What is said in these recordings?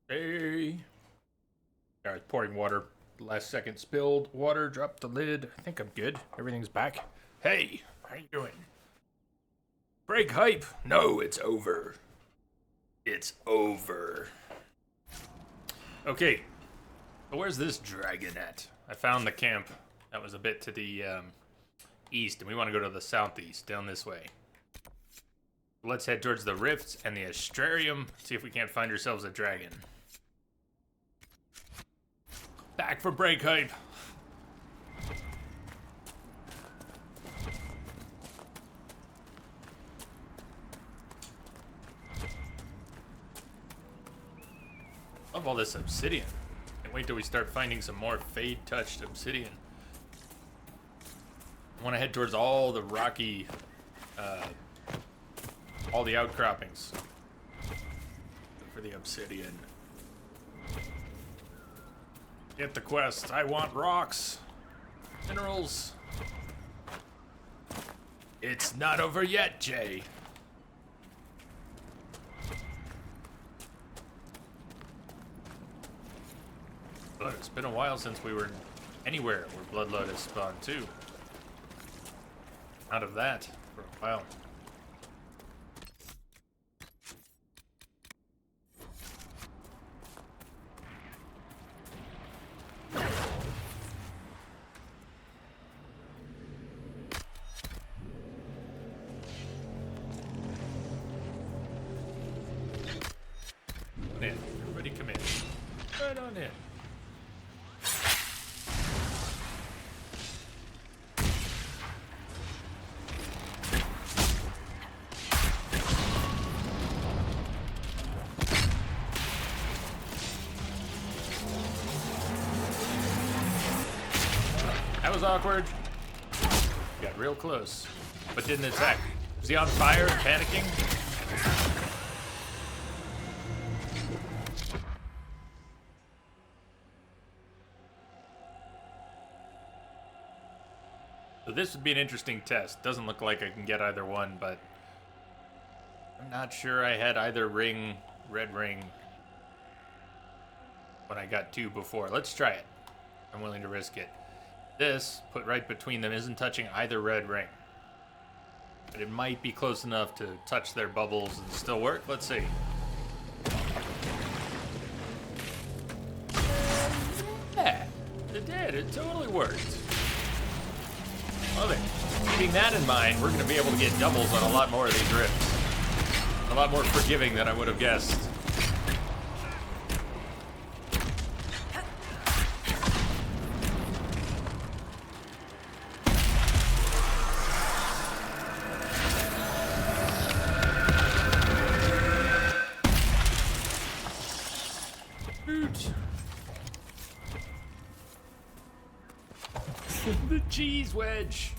Hey. Alright, pouring water. Last second spilled water, dropped the lid. I think I'm good. Everything's back. Hey, how you doing? Break hype. No, it's over. It's over. Okay, so where's this dragon at? I found the camp. That was a bit to the east, and we want to go to the southeast, down this way. Let's head towards the rifts and the astrarium, see if we can't find ourselves a dragon. Back for break hype. Love all this obsidian. Can't wait till we start finding some more fade-touched obsidian. I want to head towards all the rocky, all the outcroppings for the obsidian. Get the quest. I want rocks. Minerals. It's not over yet, Jay. But it's been a while since we were anywhere where Blood Lotus spawned too. Out of that for a while. In. Everybody come in. Right on in. That was awkward. Got real close, but didn't attack. Was he on fire, panicking? So this would be an interesting test. Doesn't look like I can get either one, but I'm not sure I had either ring, red ring, when I got two before. Let's try it. I'm willing to risk it. This, put right between them, isn't touching either red ring. But it might be close enough to touch their bubbles and still work. Let's see. Yeah, it did. It totally worked. Love it. Keeping that in mind, we're going to be able to get doubles on a lot more of these rifts. A lot more forgiving than I would have guessed. The cheese wedge.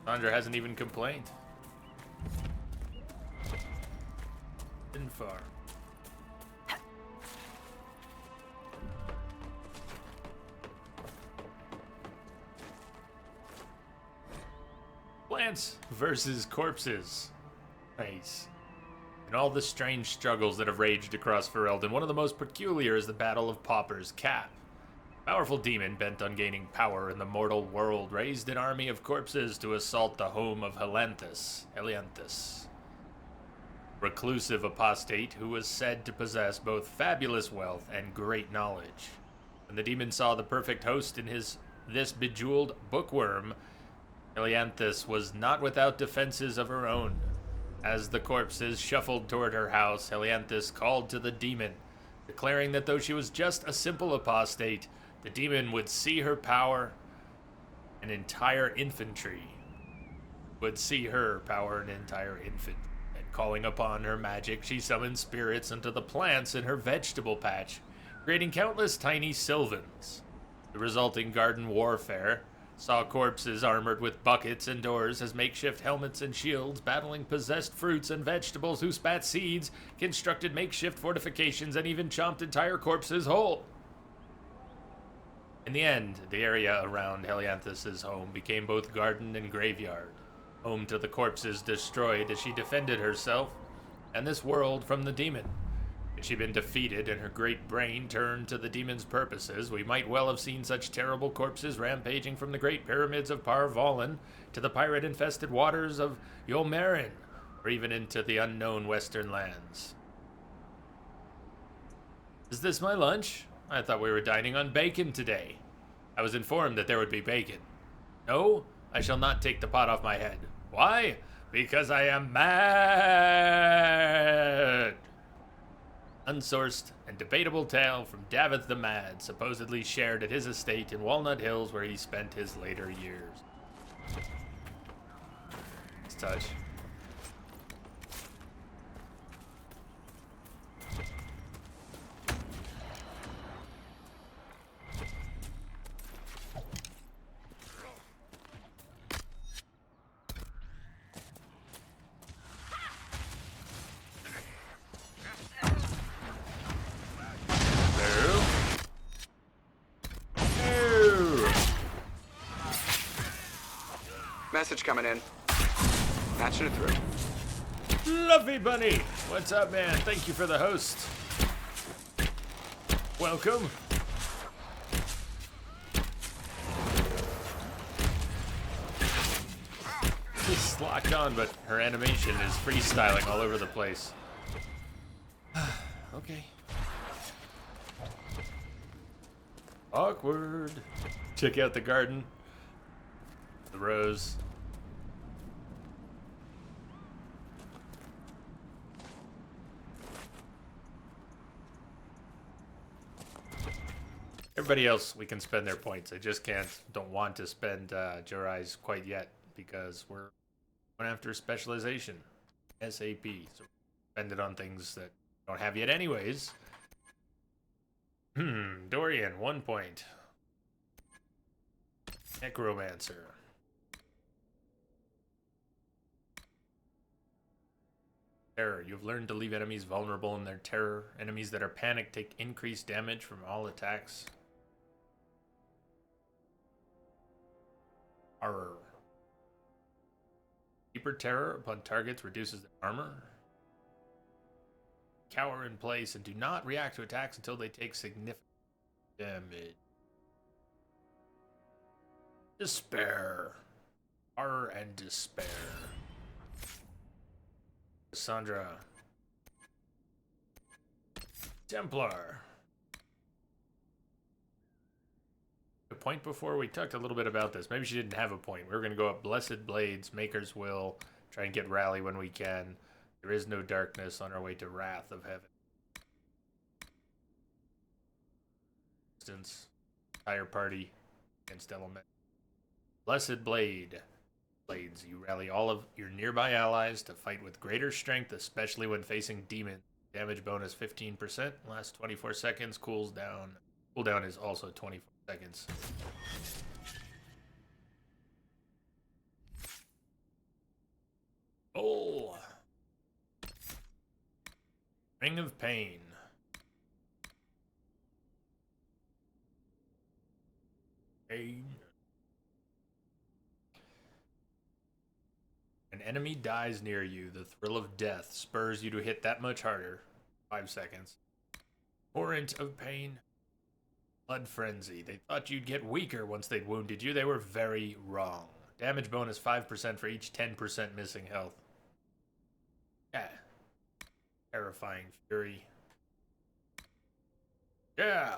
Sandra hasn't even complained. Been far. Plants versus corpses. Nice. And all the strange struggles that have raged across Ferelden, one of the most peculiar is the Battle of Pauper's Cap. A powerful demon bent on gaining power in the mortal world raised an army of corpses to assault the home of Helianthus. Reclusive apostate who was said to possess both fabulous wealth and great knowledge. When the demon saw the perfect host in this bejeweled bookworm, Helianthus was not without defenses of her own. As the corpses shuffled toward her house, Helianthus called to the demon, declaring that though she was just a simple apostate, the demon would see her power an entire infantry. Would see her power an entire infant. And calling upon her magic, she summoned spirits into the plants in her vegetable patch, creating countless tiny sylvans. The resulting garden warfare saw corpses armored with buckets and doors as makeshift helmets and shields, battling possessed fruits and vegetables who spat seeds, constructed makeshift fortifications, and even chomped entire corpses whole. In the end, the area around Helianthus' home became both garden and graveyard. home to the corpses destroyed as she defended herself and this world from the demon. Had she been defeated and her great brain turned to the demon's purposes, we might well have seen such terrible corpses rampaging from the great pyramids of Parvalin to the pirate-infested waters of Yolmarin, or even into the unknown western lands. Is this my lunch? I thought we were dining on bacon today. I was informed that there would be bacon. No, I shall not take the pot off my head. Why? Because I am mad! Unsourced and debatable tale from Davith the Mad, supposedly shared at his estate in Walnut Hills where he spent his later years. Let's touch. Message coming in. Patching it through. Fluffy Bunny! What's up, man? Thank you for the host. Welcome. She's locked on, but her animation is freestyling all over the place. Okay. Awkward. Check out the garden. The rose. Everybody else, we can spend their points. I just don't want to spend Jorai's quite yet because we're going after specialization. SAP. So spend it on things that we don't have yet anyways. Dorian, 1 point. Necromancer. Terror. You've learned to leave enemies vulnerable in their terror. Enemies that are panicked take increased damage from all attacks. Horror. Deeper terror upon targets reduces their armor. Cower in place and do not react to attacks until they take significant damage. Despair. Horror and despair. Cassandra. Templar. A point before we talked a little bit about this. Maybe she didn't have a point. We were going to go up Blessed Blades, Maker's Will, try and get Rally when we can. There is no darkness on our way to Wrath of Heaven. Instance, entire party against Element. Blessed Blades. You rally all of your nearby allies to fight with greater strength, especially when facing demons. Damage bonus 15%. Lasts 24 seconds. Cools down. Cooldown is also 24 seconds. Oh. Ring of Pain. Pain. An enemy dies near you. The thrill of death spurs you to hit that much harder. 5 seconds. Torrent of Pain. Blood Frenzy. They thought you'd get weaker once they'd wounded you. They were very wrong. Damage bonus 5% for each 10% missing health. Yeah. Terrifying Fury. Yeah.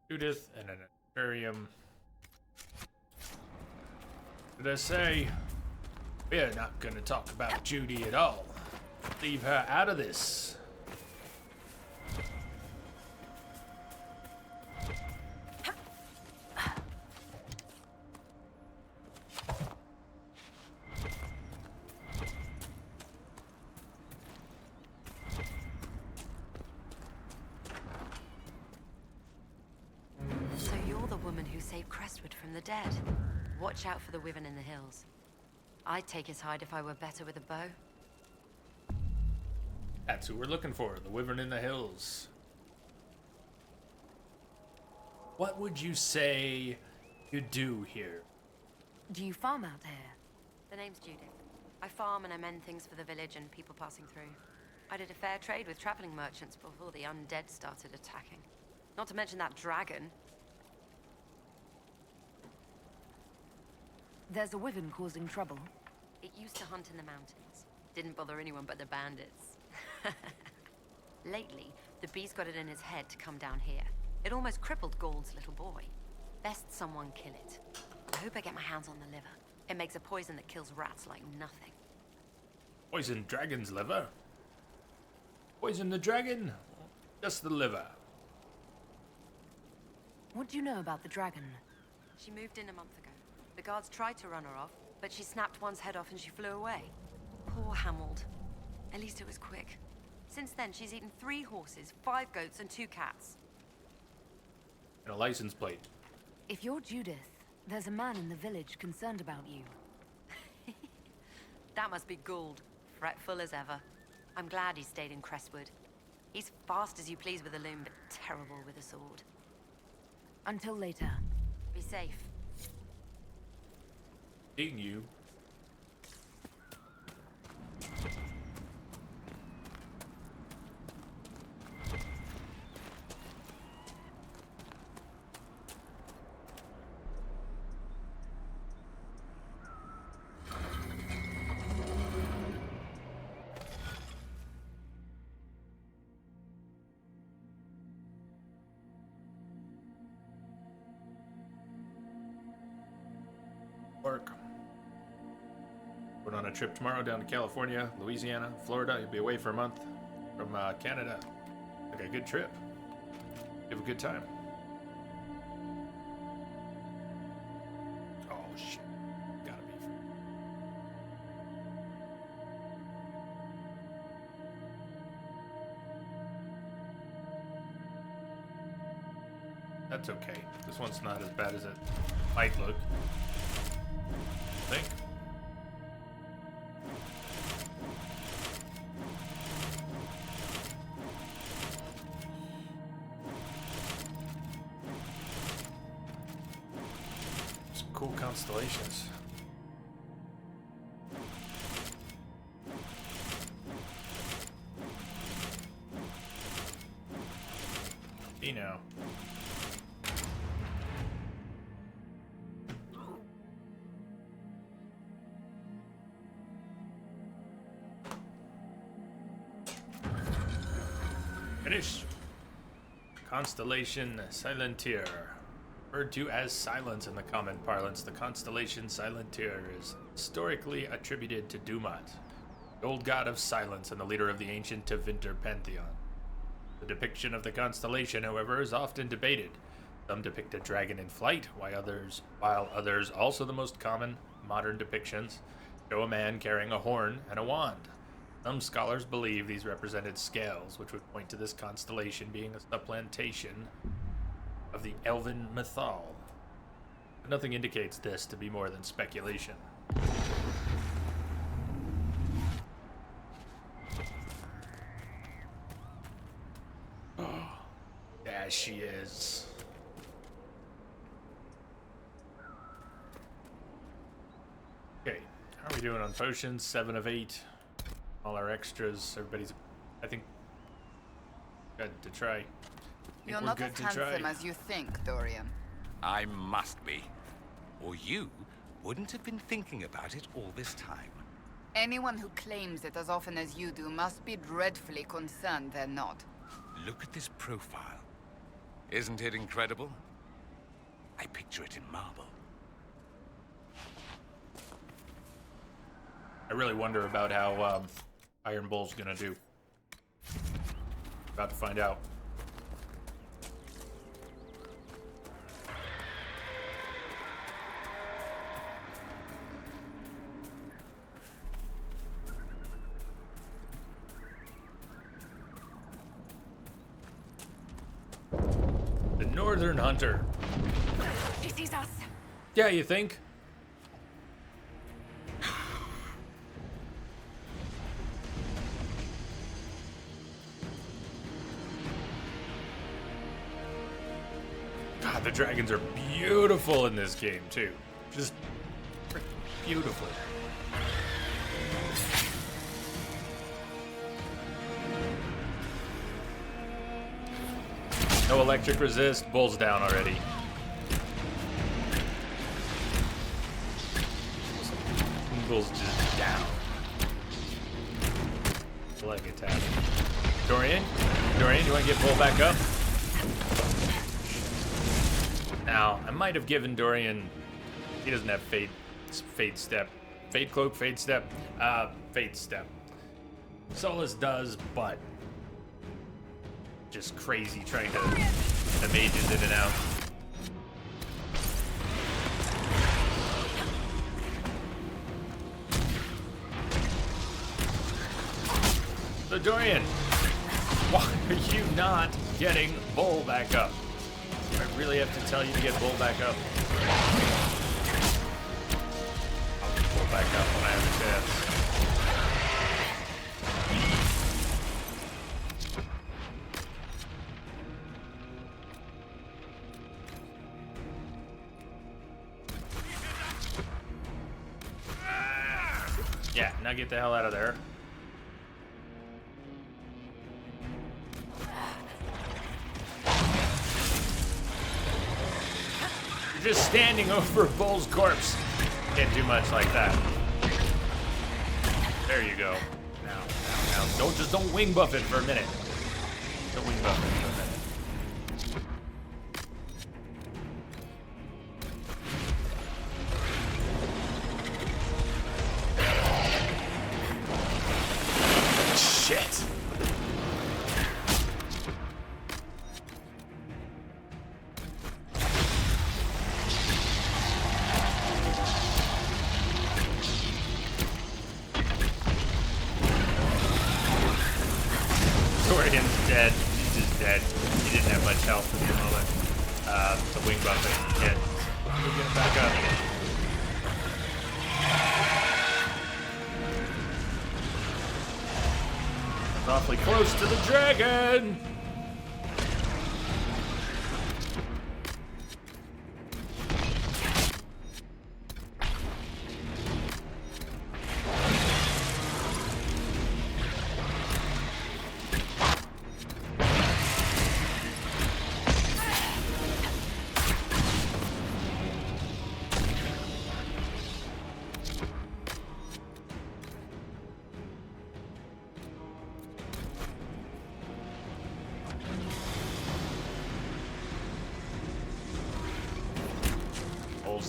Judith and an aquarium. Did I say? We're not gonna talk about Judy at all. Leave her out of this. who saved Crestwood from the dead. Watch out for the wyvern in the hills. I'd take his hide if I were better with a bow. That's who we're looking for, the wyvern in the hills. What would you say you do here? Do you farm out here? The name's Judith. I farm and I mend things for the village and people passing through. I did a fair trade with traveling merchants before the undead started attacking. Not to mention that dragon. There's a wyvern causing trouble. It used to hunt in the mountains. Didn't bother anyone but the bandits. Lately, the beast got it in his head to come down here. It almost crippled Gauld's little boy. Best someone kill it. I hope I get my hands on the liver. It makes a poison that kills rats like nothing. Poison dragon's liver? Poison the dragon? Just the liver. What do you know about the dragon? She moved in a month ago. The guards tried to run her off, but she snapped one's head off and she flew away. Poor Hamold. At least it was quick. Since then, she's eaten 3 horses, 5 goats, and 2 cats. And a license plate. If you're Judith, there's a man in the village concerned about you. That must be Gould. Fretful as ever. I'm glad he stayed in Crestwood. He's fast as you please with a loom, but terrible with a sword. Until later. Be safe. Seeing you. Work. Going on a trip tomorrow down to California, Louisiana, Florida. You'll be away for a month from Canada. Like a good trip. You have a good time. Oh shit. Gotta be. That's okay. This one's not as bad as it might look. I think. Some cool constellations. You know. Finish. Constellation Silentier. Referred to as Silence in the common parlance, the constellation Silentier is historically attributed to Dumat, the old god of silence and the leader of the ancient Tevinter pantheon. The depiction of the constellation, however, is often debated. Some depict a dragon in flight, while others, also the most common modern depictions, show a man carrying a horn and a wand. Some scholars believe these represented scales, which would point to this constellation being a supplantation of the elven mythal. But nothing indicates this to be more than speculation. Oh, there she is. Okay, how are we doing on potions? 7 of 8. All our extras, everybody's, I think, good to try. You're not as handsome as you think, Dorian. I must be. Or you wouldn't have been thinking about it all this time. Anyone who claims it as often as you do must be dreadfully concerned they're not. Look at this profile. Isn't it incredible? I picture it in marble. I really wonder about how Iron Bull's gonna do. About to find out. The Northern Hunter. He sees us. Yeah, you think? God, the dragons are beautiful in this game, too. Just freaking beautiful. No electric resist. Bull's down already. Bull's just down. Leg attack. Dorian? Dorian, you want to get Bull back up? Now, I might have given Dorian... He doesn't have Fade Step. Fade Cloak, Fade Step? Fade Step. Solus does, but... Just crazy trying to... The mages in and out. So Dorian, why are you not getting Bull back up? I really have to tell you to get Bull back up. I'll get Bull back up when I have a chance. Yeah, now get the hell out of there. You're just standing over Bull's corpse. Can't do much like that. There you go. Now. Don't wing buff it for a minute. Don't wing buff it for a minute. Shit. Dorian's dead. He's just dead. He didn't have much health at the moment. The wing buff it. Yeah. We'll get him back up. Awfully close to the dragon!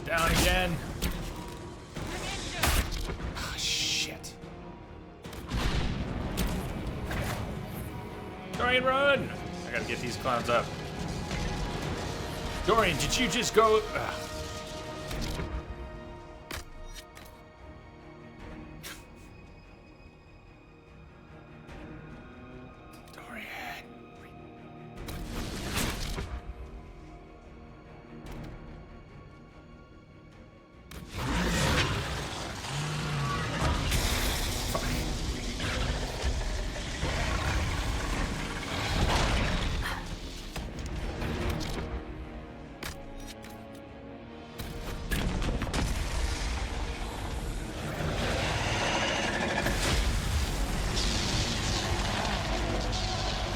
Down again. Oh, shit. Dorian, run! I gotta get these clowns up. Dorian, did you just go...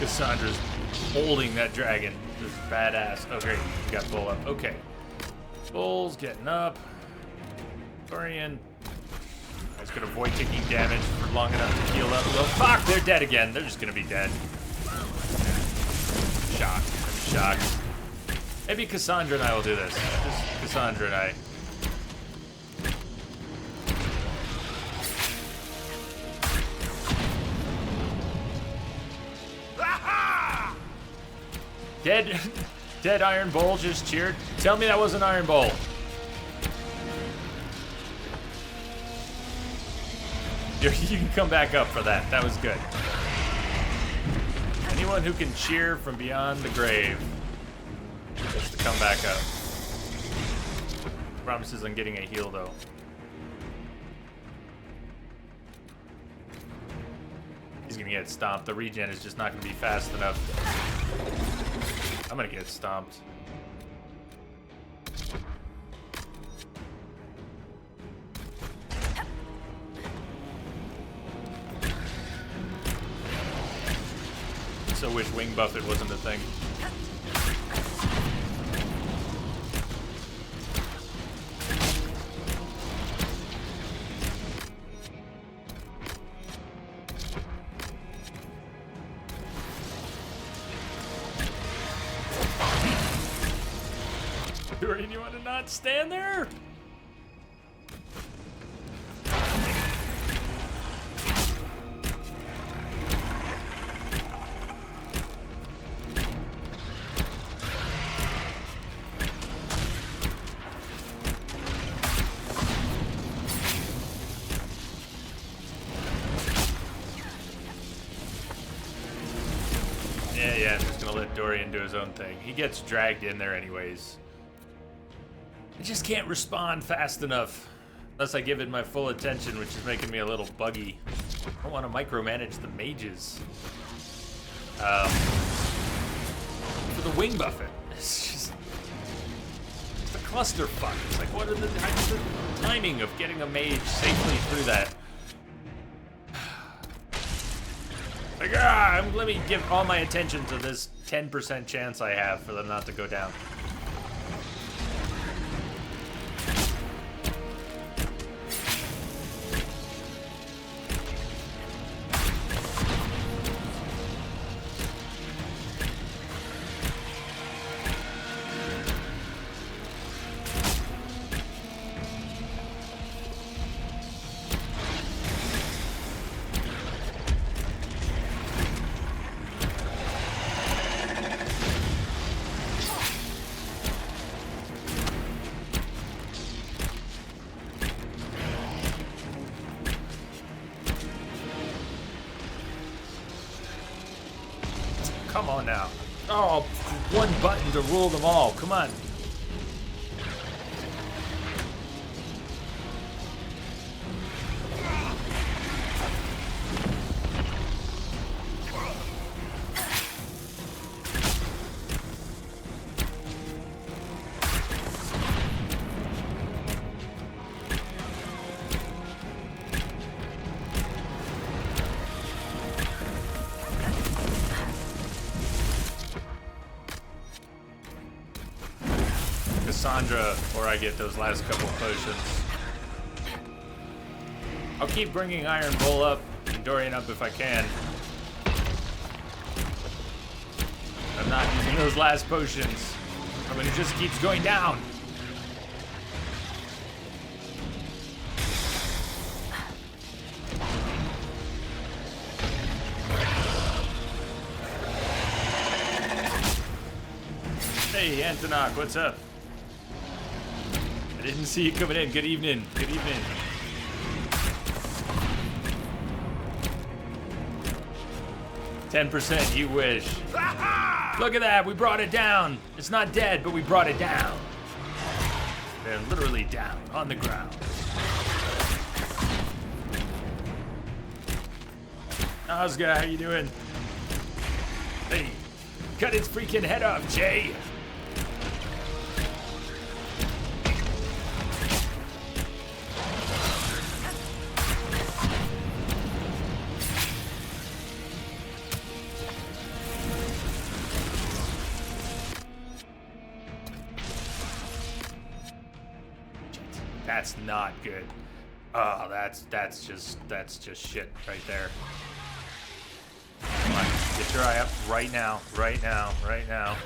Cassandra's holding that dragon. Just badass. Okay, we got Bull up. Okay. Bull's getting up. Dorian. I was gonna avoid taking damage for long enough to heal up. Well, fuck, they're dead again. They're just gonna be dead. Shocked. I'm shocked. Maybe Cassandra and I will do this. Just Cassandra and I. Dead Iron Bull just cheered. Tell me that wasn't Iron Bull. You can come back up for that. That was good. Anyone who can cheer from beyond the grave gets to come back up. Promises on getting a heal, though. He's gonna get stomped. The regen is just not gonna be fast enough. I'm gonna get stomped. So wish Wing Buffet wasn't a thing. Dorian, you want to not stand there? Yeah, I'm just gonna let Dorian do his own thing. He gets dragged in there anyways. I just can't respond fast enough unless I give it my full attention, which is making me a little buggy. I don't want to micromanage the mages. For the Wing Buffet, it's just a clusterfuck. It's like, what are the timing of getting a mage safely through that? Like, let me give all my attention to this 10% chance I have for them not to go down. Come on now. Oh, one button to rule them all. Come on. Cassandra, or I get those last couple potions. I'll keep bringing Iron Bull up and Dorian up if I can. I'm not using those last potions. I mean, it just keeps going down. Hey, Antonok, what's up? I didn't see you coming in. Good evening. Good evening. %, you wish. Look at that. We brought it down. It's not dead, but we brought it down. They're literally down on the ground. Oscar, how you doing? Hey, cut its freaking head off, Jay. That's not good. Oh, that's just shit right there. Come on, get your eye up right now, right now, right now.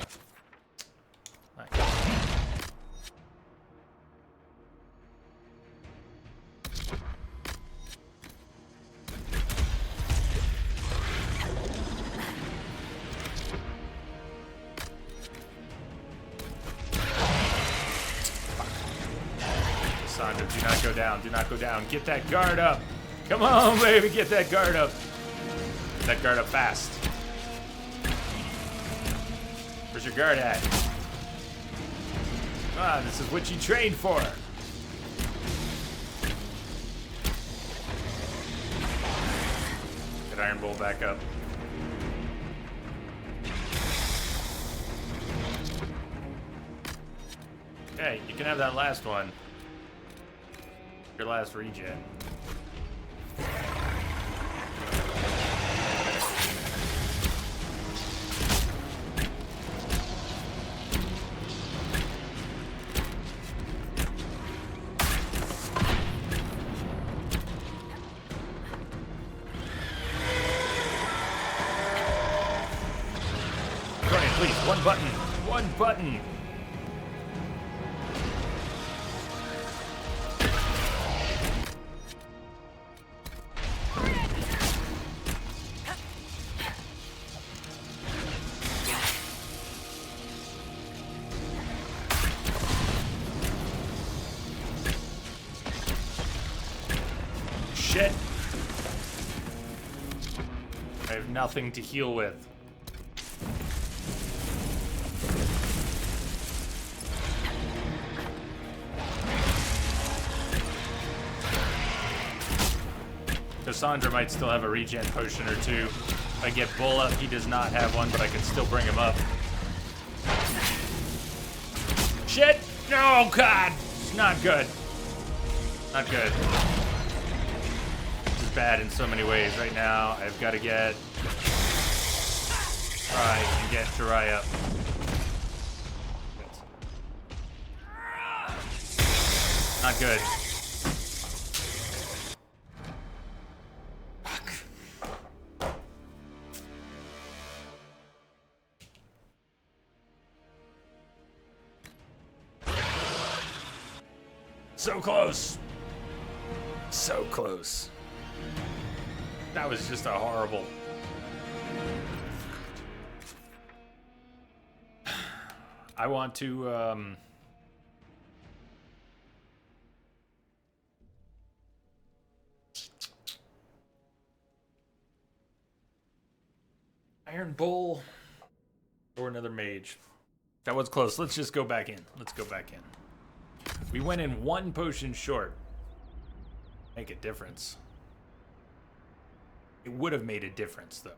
Sandra, do not go down. Do not go down. Get that guard up. Come on, baby. Get that guard up. Get that guard up fast. Where's your guard at? Ah, this is what you trained for. Get Iron Bowl back up. Okay, you can have that last one. Your last regen. Conan, please, one button. One button. Shit. I have nothing to heal with. Cassandra might still have a regen potion or two. If I get Bull up, he does not have one, but I can still bring him up. Shit! Oh, God! It's not good. Not good. This is bad in so many ways. Right now, I've got to get... Try and get Jirai up. Not good. So close. So close. That was just a horrible. I want to Iron Bull or another mage. That was close. Let's just go back in. Let's go back in. We went in one potion short. Make a difference. It would have made a difference, though.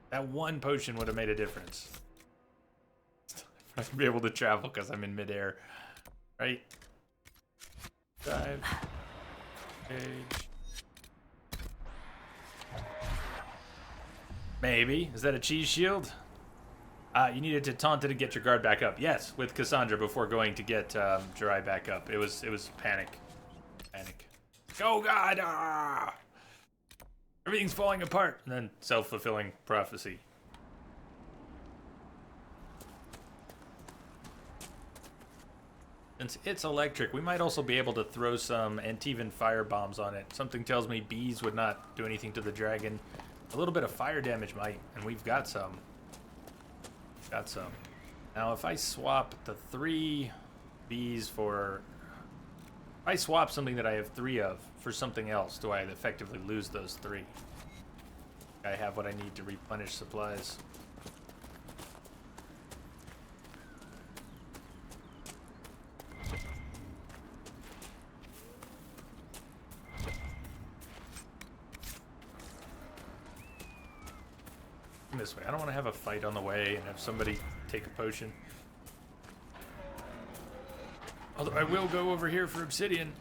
That one potion would have made a difference. I'm not gonna be able to travel because I'm in midair. Right? Dive. Page. Maybe. Is that a cheese shield? You needed to taunt it to get your guard back up. Yes, with Cassandra before going to get Jirai back up. It was panic. Panic. Oh God! Ah! Everything's falling apart. And then self-fulfilling prophecy. Since it's electric, we might also be able to throw some Antivan fire bombs on it. Something tells me bees would not do anything to the dragon. A little bit of fire damage might, and we've got some. Got some. Now, if I swap the 3 bees for... If I swap something that I have 3 of for something else, do I effectively lose those 3? I have what I need to replenish supplies. This way. I don't want to have a fight on the way and have somebody take a potion. Although I will go over here for obsidian.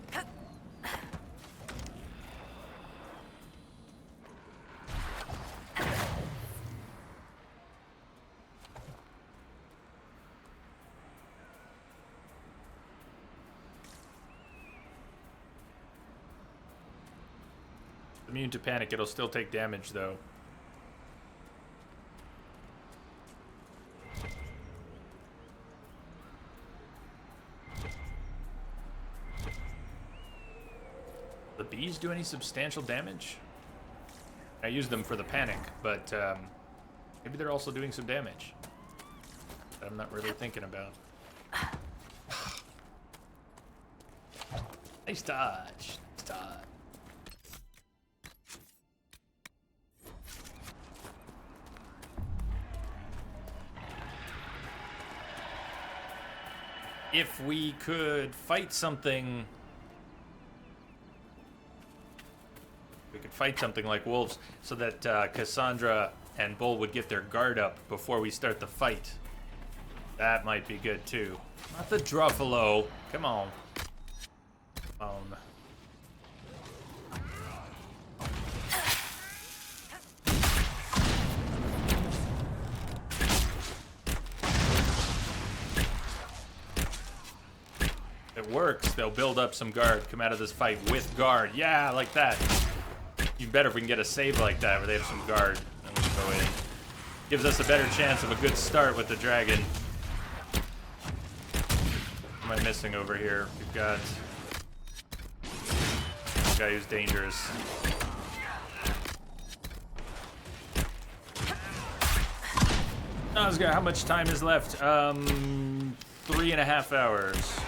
Immune to panic, it'll still take damage though. Bees do any substantial damage? I use them for the panic, but maybe they're also doing some damage that I'm not really thinking about. Nice dodge. Nice dodge. If we could fight something... We We could fight something like wolves so that Cassandra and Bull would get their guard up before we start the fight. That might be good too. Not the Druffalo. Come on. Come on. If it works, they'll build up some guard, come out of this fight with guard. Yeah, like that. Even better if we can get a save like that where they have some guard. And we can go in. Gives us a better chance of a good start with the dragon. What am I missing over here? We've got this guy who's dangerous. Oh, this guy, how much time is left? 3.5 hours.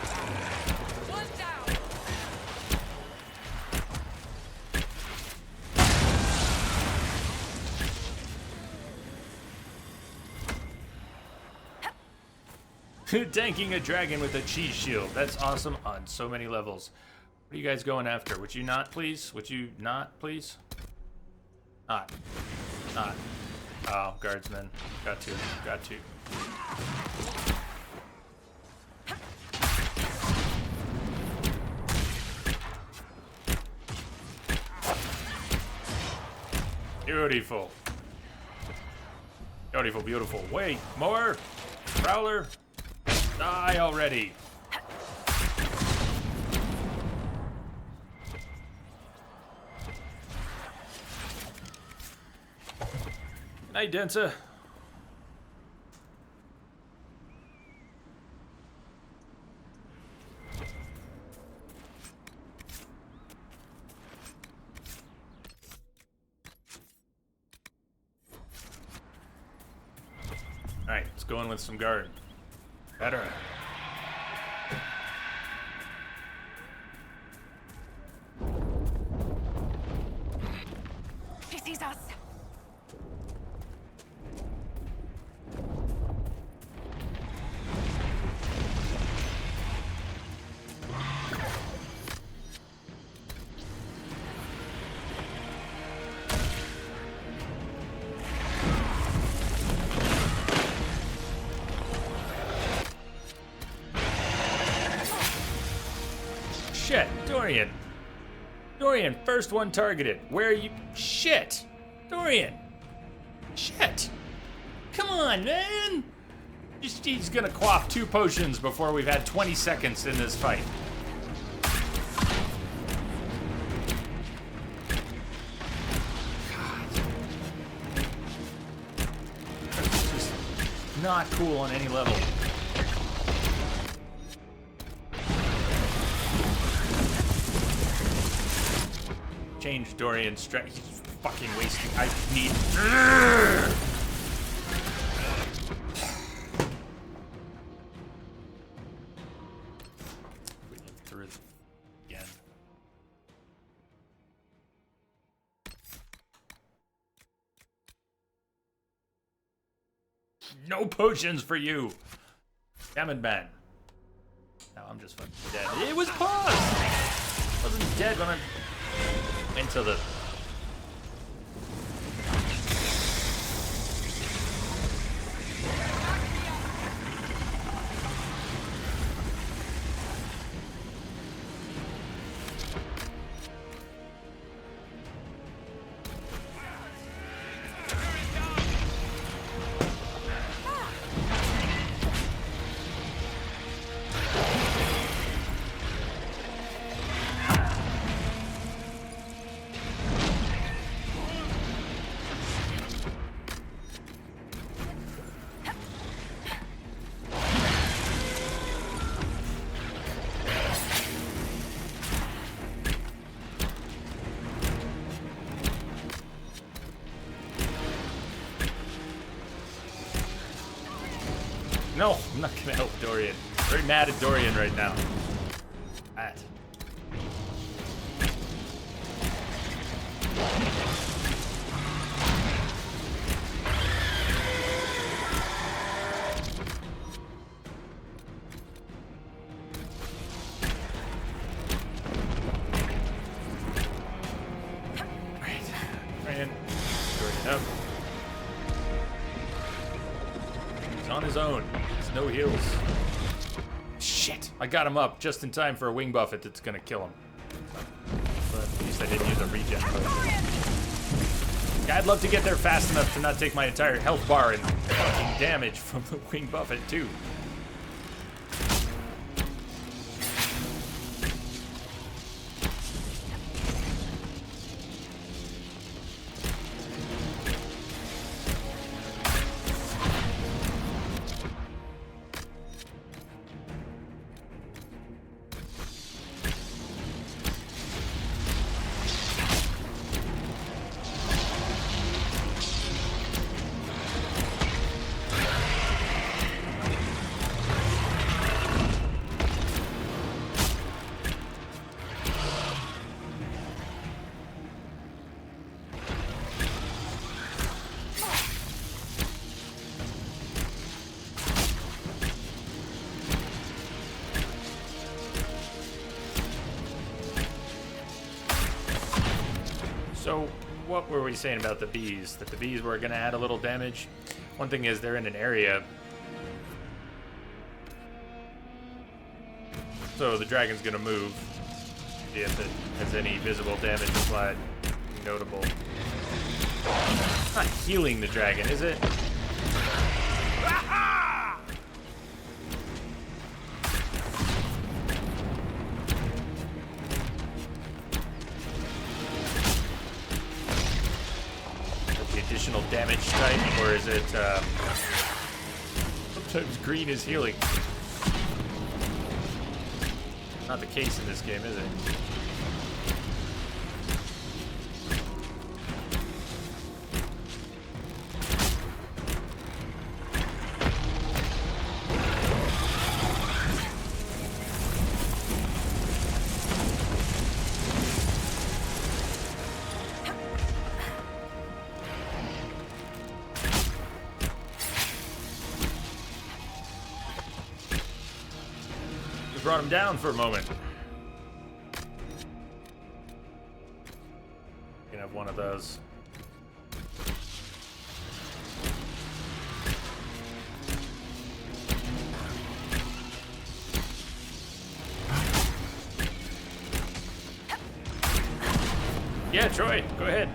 Tanking a dragon with a cheese shield. That's awesome on so many levels. What are you guys going after? Would you not, please? Would you not, please? Not. Not. Oh, guardsmen. Got to. Got to. Beautiful. Beautiful, beautiful. Wait, more? Prowler? Die already. Good night, Densa. Alright, let's go in with some guard. Better. He sees us. Shit, Dorian. Dorian, first one targeted. Where are you? Shit. Dorian. Shit. Come on, man. He's gonna quaff 2 potions before we've had 20 seconds in this fight. That's just not cool on any level. Change Dorian's strategy. He's fucking wasting. I need. We look through it again. No potions for you, damn it, man. Now I'm just fucking dead. It was paused. I wasn't dead when I. Into the... No, I'm not gonna help Dorian. Very mad at Dorian right now. That. trying. Jordan up. He's on his own. There's no heals. Shit! I got him up just in time for a wing buffet that's gonna kill him. But at least I didn't use a regen potion. Yeah, I'd love to get there fast enough to not take my entire health bar and fucking damage from the wing buffet too. So, what were we saying about the bees? That the bees were going to add a little damage? One thing is, they're in an area. So, the dragon's going to move. See if it has any visible damage applied. Notable. Not healing the dragon, is it? Additional damage type, or is it sometimes green is healing? Not the case in this game, is it? Brought him down for a moment. You can have one of those. Yeah, Troy, go ahead.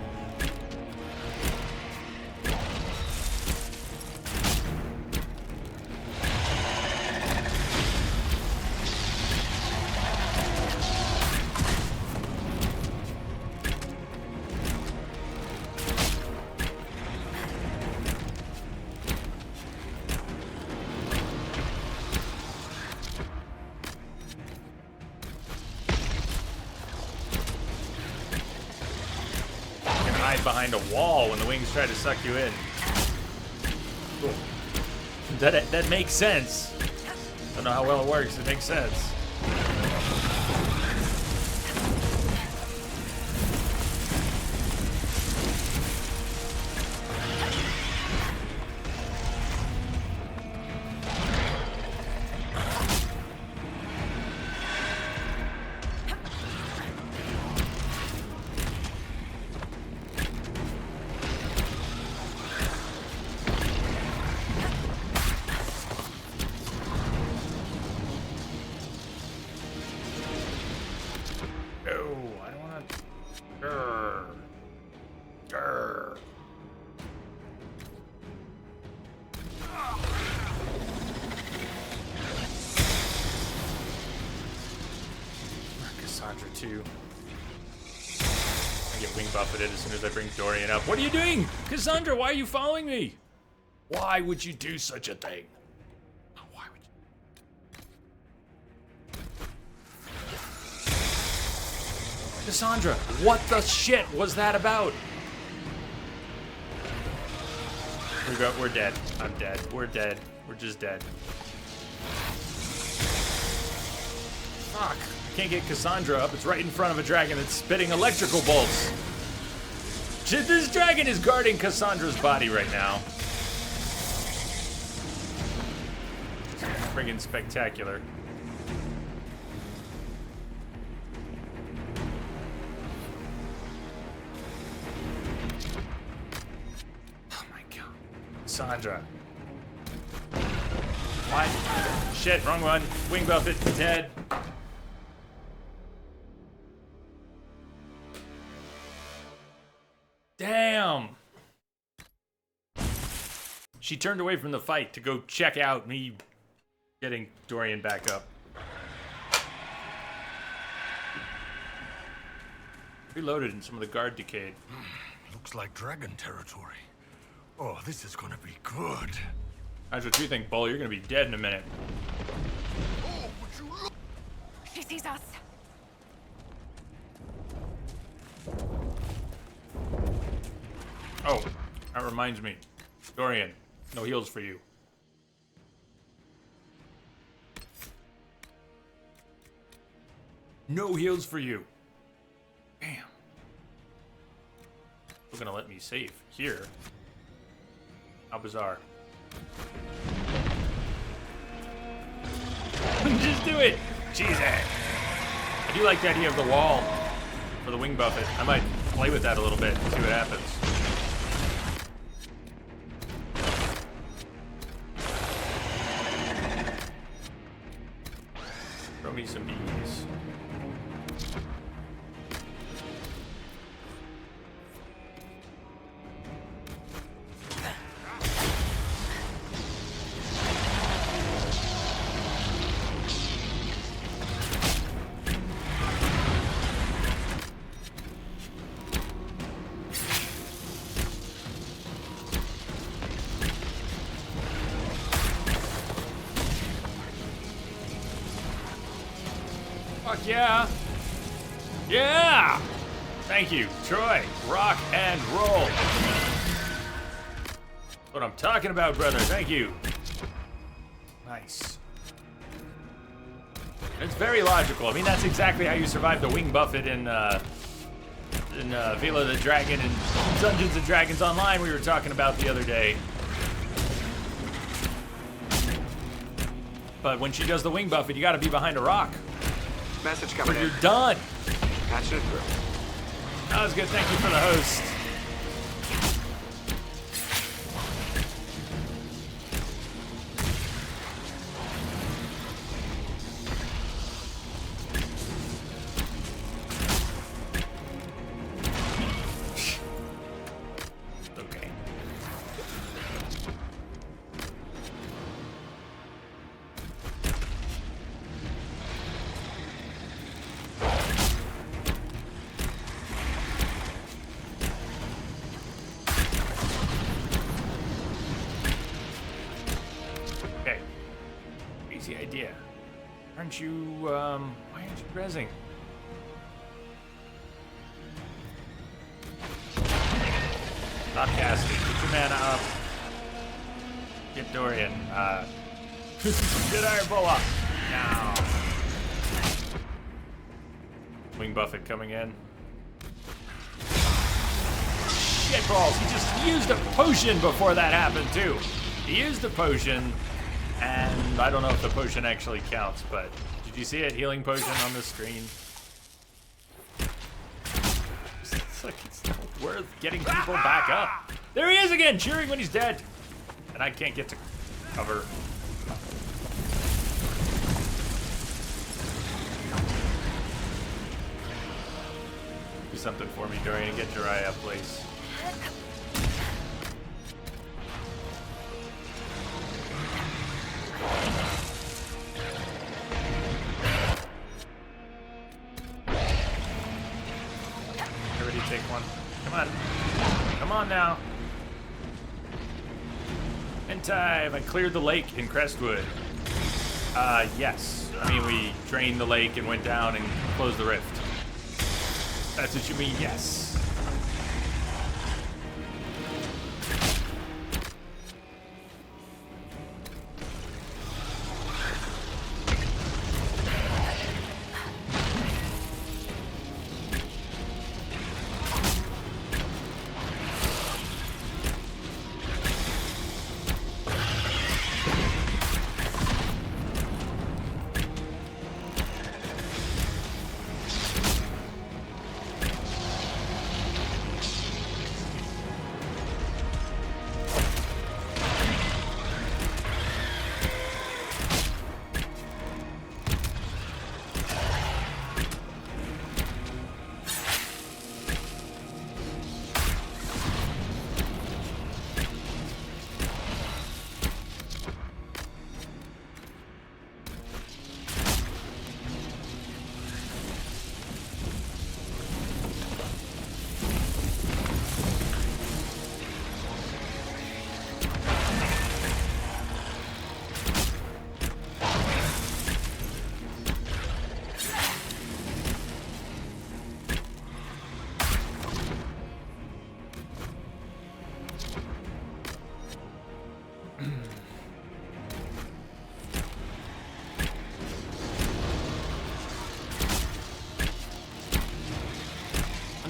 Behind a wall when the wings try to suck you in. Cool. That makes sense. Don't know how well it works. It makes sense. Too. I get wing buffeted as soon as I bring Dorian up. What are you doing? Cassandra, why are you following me? Why would you do such a thing? Why would you? Cassandra, what the shit was that about? We're dead. I'm dead. We're dead. We're just dead. Fuck. Can't get Cassandra up. It's right in front of a dragon that's spitting electrical bolts. This dragon is guarding Cassandra's body right now. Friggin' spectacular. Cassandra. What? Shit, wrong one. Wing Buffet, dead. Damn. She turned away from the fight to go check out me getting Dorian back up. Reloaded and some of the guard decayed. Looks like dragon territory. Oh, this is gonna be good. That's what you think, Bull. You're gonna be dead in a minute. Oh, would you look? She sees us. Oh, that reminds me. Dorian, no heals for you. No heals for you. Damn. They're gonna let me save here. How bizarre. Just do it! Jesus! I do like the idea of the wall for the Wing Buffet. I might play with that a little bit and see what happens. Throw me some bees. Fuck yeah! Yeah! Thank you, Troy. Rock and roll. What I'm talking about, brother. Thank you. Nice. It's very logical. I mean, that's exactly how you survive the Wing Buffet in Vela the Dragon and Dungeons and Dragons Online we were talking about the other day. But when she does the Wing Buffet, you gotta be behind a rock. Message coming Or in. you're done. Patching it through. That was good. Thank you for the host. Okay. Okay. Easy idea. Aren't you, why aren't you rezzing? Stop casting. Get your mana up. Get Dorian. Get Iron Bola. Now. Wing Buffet coming in. Shit balls. He just used a potion before that happened, too. He used a potion, and I don't know if the potion actually counts, but did you see it? Healing potion on the screen. It's like it's not worth getting people back up. There he is again, cheering when he's dead. And I can't get to cover. Do something for me, Dorian. Get Jiraiya, please. Everybody take one. Come on. Come on now. In time. I cleared the lake in Crestwood. Yes. I mean, we drained the lake and went down and closed the rift. That's what you mean, yes.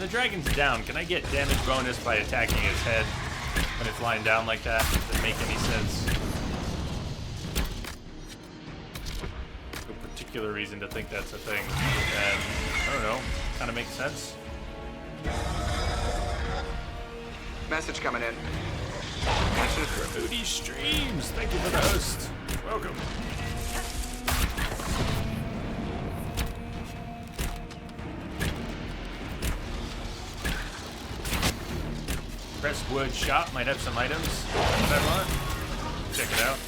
the dragon's down, can I get damage bonus by attacking its head when it's lying down like that? Does it make any sense? No particular reason to think that's a thing. And I don't know, kind of makes sense. Message coming in. Patching it through. Foodie Streams, thank you for the host. Welcome. Crestwood shop might have some items that I want. Check it out.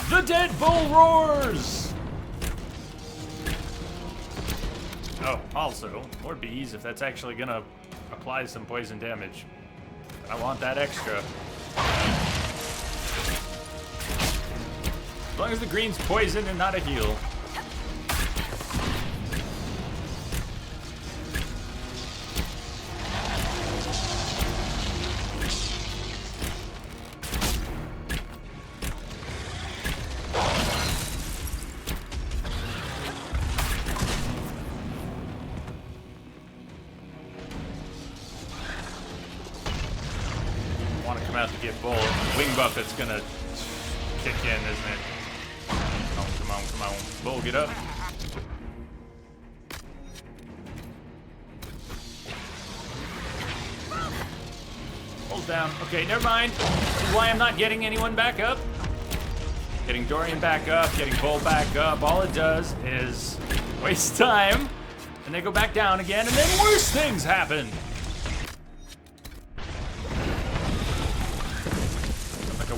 The dead bull roars! Oh, also, more bees if that's actually gonna apply some poison damage. I want that extra. As long as the green's poison and not a heal. Want to come out to get Bull. Wing buff that's gonna kick in, isn't it? Come on, come on, come on. Bull, get up. Hold down. Okay, never mind. This is why I'm not getting anyone back up. Getting Dorian back up, getting Bull back up. All it does is waste time. And they go back down again, and then worse things happen.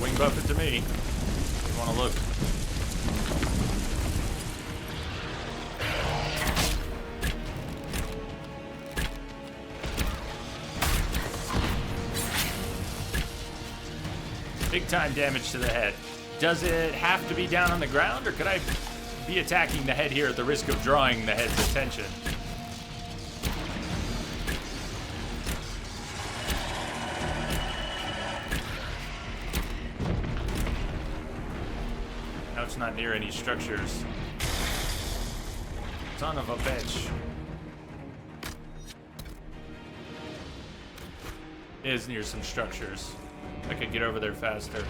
Wing buff it to me. You want to look. Big time damage to the head. Does it have to be down on the ground, or could I be attacking the head here at the risk of drawing the head's attention? It's not near any structures. Son of a bitch. It is near some structures. I could get over there faster.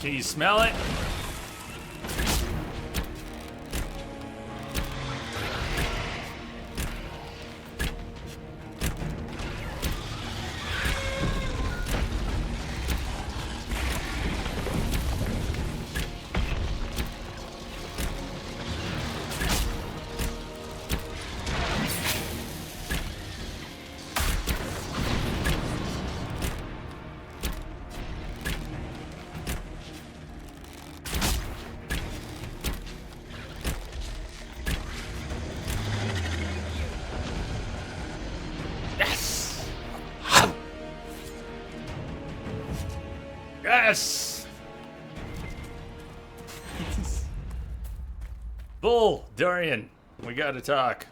Can you smell it? Yes! Bull, Dorian, we gotta talk.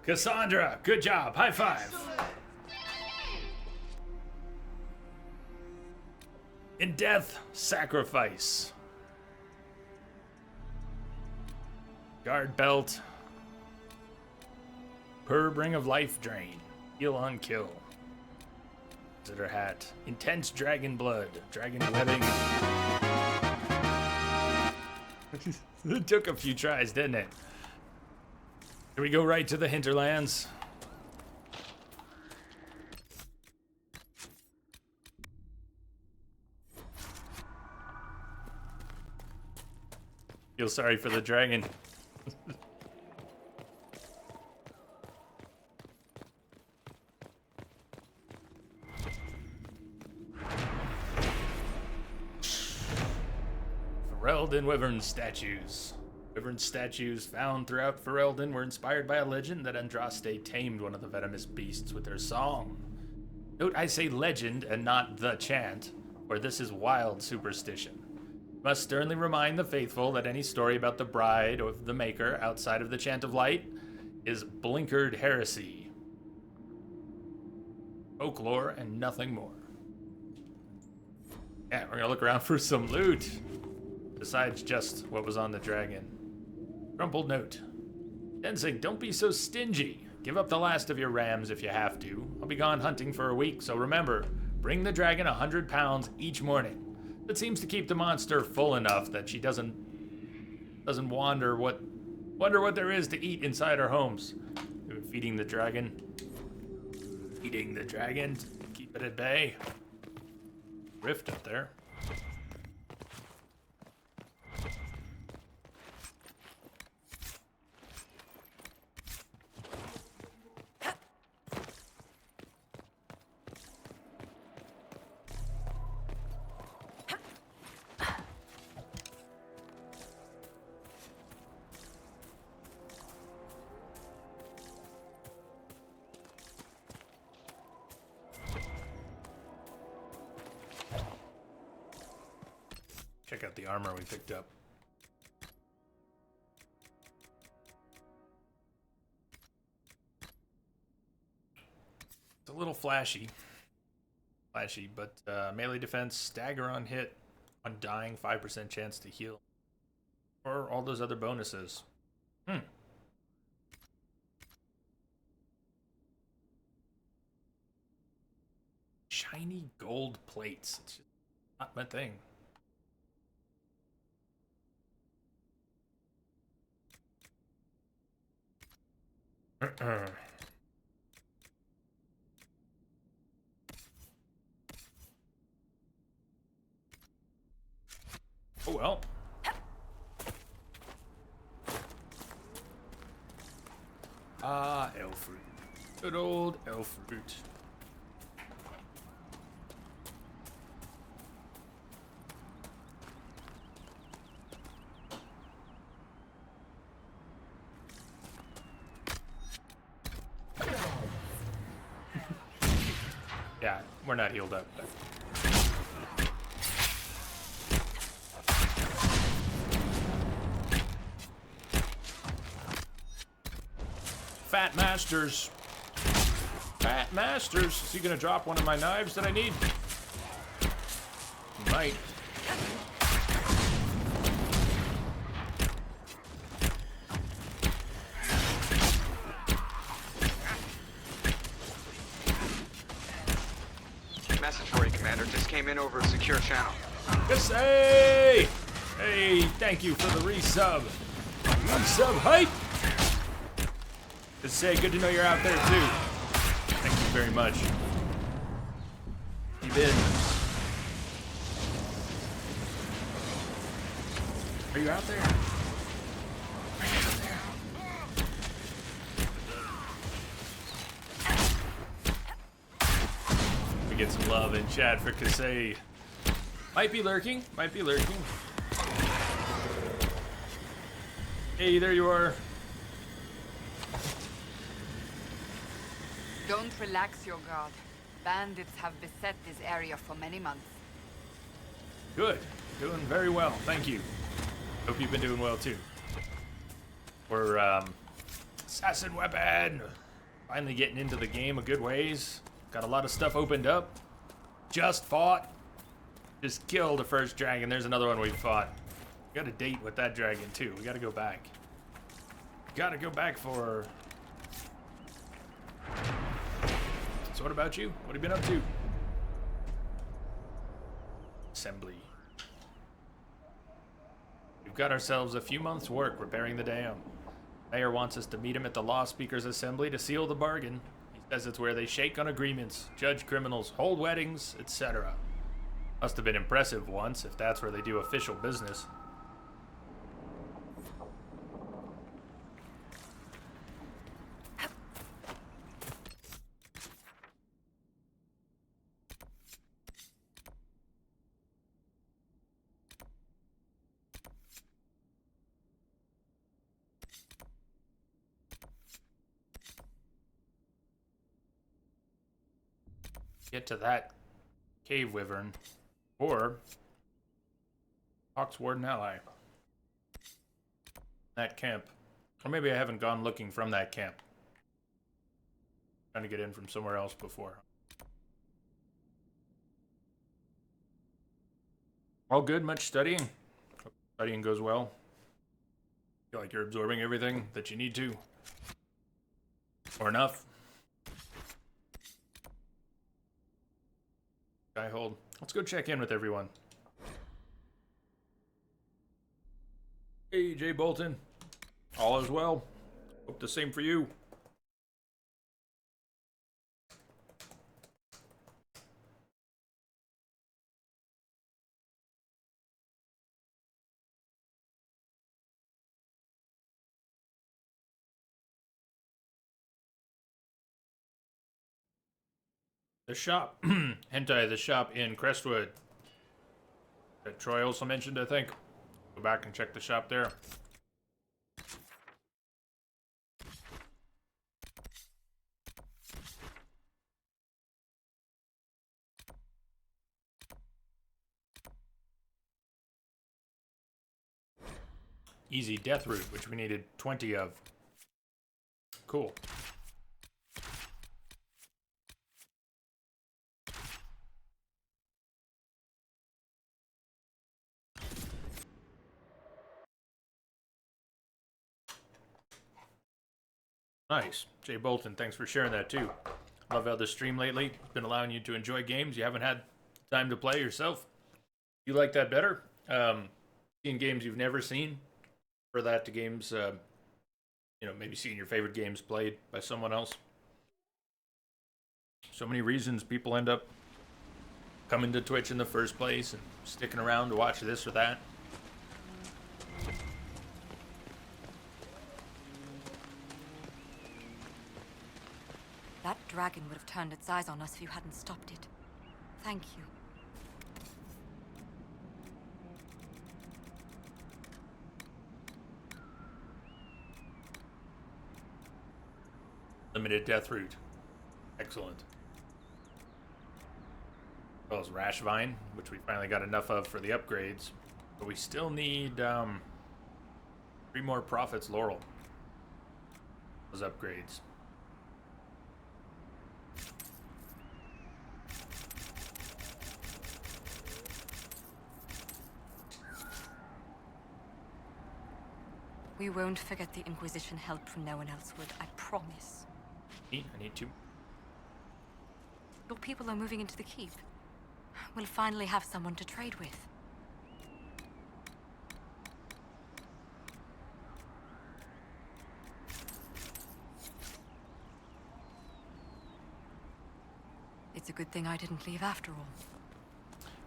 Cassandra, good job. High five. In death, sacrifice. Guard belt. Superb Ring of Life Drain. Heal on kill. Visitor hat. Intense dragon blood. Dragon webbing. It took a few tries, didn't it? Here we go right to the hinterlands. Feel sorry for the dragon. Ferelden Wyvern statues. Wyvern statues found throughout Ferelden were inspired by a legend that Andraste tamed one of the venomous beasts with her song. Note I say legend and not the chant, for this is wild superstition. Must sternly remind the faithful that any story about the bride of the Maker outside of the Chant of Light is blinkered heresy. Folklore and nothing more. Yeah, we're gonna look around for some loot. Besides just what was on the dragon. Crumpled note. Densing, don't be so stingy. Give up the last of your rams if you have to. I'll be gone hunting for a week, so remember, bring the dragon 100 pounds each morning. That seems to keep the monster full enough that she doesn't wonder what there is to eat inside our homes. Feeding the dragon. Feeding the dragon. Keep it at bay. Rift up there. Check out the armor we picked up. It's a little flashy, but melee defense, stagger on hit, on dying, 5% chance to heal, or all those other bonuses. Shiny gold plates. It's just not my thing. Oh well. Elf fruit. Good old elf fruit. Yeah, we're not healed up. But... Fat Masters. Fat Masters. Is he gonna drop one of my knives that I need? He might. Message for you, Commander. Just came in over a secure channel. Yes, hey! Hey, thank you for the resub. Resub hype! Just say, good to know you're out there too. Thank you very much. You been? Are you out there? Are you out there? We get some love in chat for Kasei. Might be lurking. Might be lurking. Hey, there you are. Don't relax your guard. Bandits have beset this area for many months. Good. Doing very well. Thank you. Hope you've been doing well too. We're, assassin weapon. Finally getting into the game a good ways. Got a lot of stuff opened up. Just fought. Just killed the first dragon. There's another one we fought. We got a date with that dragon too. We gotta go back. Gotta go back for what about you? What have you been up to? Assembly. We've got ourselves a few months' work repairing the dam. Mayor wants us to meet him at the Law Speakers Assembly to seal the bargain. He says it's where they shake on agreements, judge criminals, hold weddings, etc. Must have been impressive once, if that's where they do official business. Get to that cave wyvern, or Hawk's Warden ally. That camp. Or maybe I haven't gone looking from that camp. Trying to get in from somewhere else before. All good, much studying? Hope studying goes well. Feel like you're absorbing everything that you need to. Or enough. Skyhold. Let's go check in with everyone. Hey, Jay Bolton. All is well. Hope the same for you. The shop. Hentai, the shop in Crestwood. That Troy also mentioned, I think. Go back and check the shop there. Easy death root, which we needed 20 of. Cool. Nice. Jay Bolton, thanks for sharing that too. Love how the stream lately has been allowing you to enjoy games you haven't had time to play yourself. You like that better? Seeing games you've never seen, for that to games, maybe seeing your favorite games played by someone else. So many reasons people end up coming to Twitch in the first place and sticking around to watch this or that. That dragon would have turned its eyes on us if you hadn't stopped it. Thank you. Limited death root. Excellent. As well as Rash Vine, which we finally got enough of for the upgrades. But we still need 3 more Prophet's Laurel. Those upgrades. We won't forget the Inquisition help from no one else would, I promise. I need to. Your people are moving into the keep. We'll finally have someone to trade with. It's a good thing I didn't leave after all.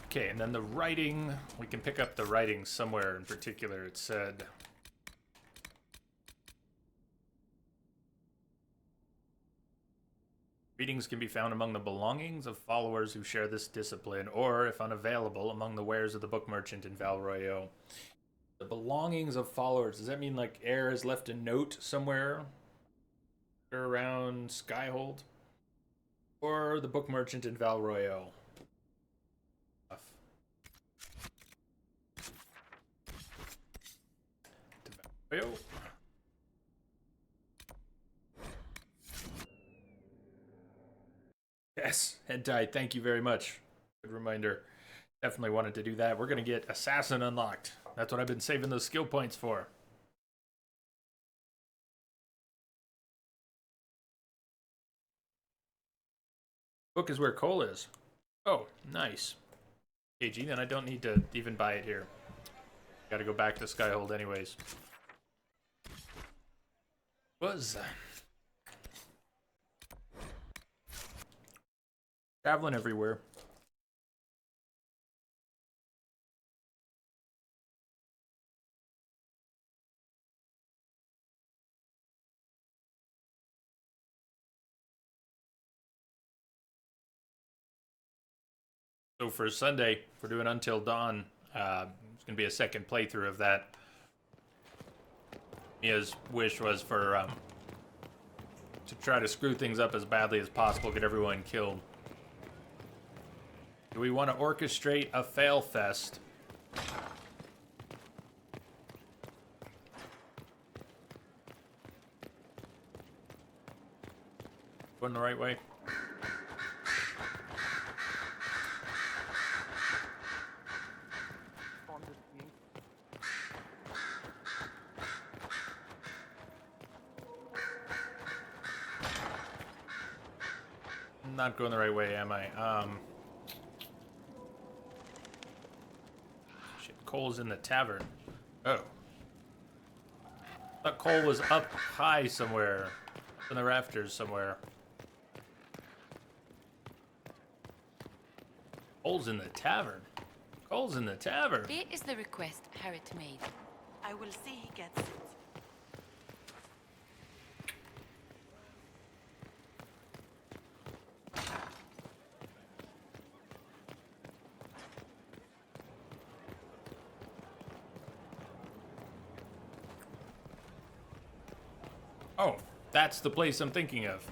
Okay, and then the writing. We can pick up the writing somewhere in particular. It said... Readings can be found among the belongings of followers who share this discipline, or, if unavailable, among the wares of the book merchant in Val Royeaux. The belongings of followers, does that mean like Air has left a note somewhere around Skyhold? Or the book merchant in Val Royeaux? To Val Royeaux. Yes, Hentai, thank you very much. Good reminder. Definitely wanted to do that. We're going to get Assassin unlocked. That's what I've been saving those skill points for. Book is where Cole is. Oh, nice. KG, then I don't need to even buy it here. Gotta go back to Skyhold anyways. Was traveling everywhere. So for Sunday, we're doing Until Dawn. It's gonna be a second playthrough of that. Mia's wish was for to try to screw things up as badly as possible, get everyone killed. Do we want to orchestrate a fail fest? Going the right way? Not going the right way, am I? Shit, Cole's in the tavern. Oh. I thought Cole was up high somewhere. In the rafters somewhere. Cole's in the tavern. Cole's in the tavern. Here is the request Harriet made. I will see he gets it. Oh, that's the place I'm thinking of.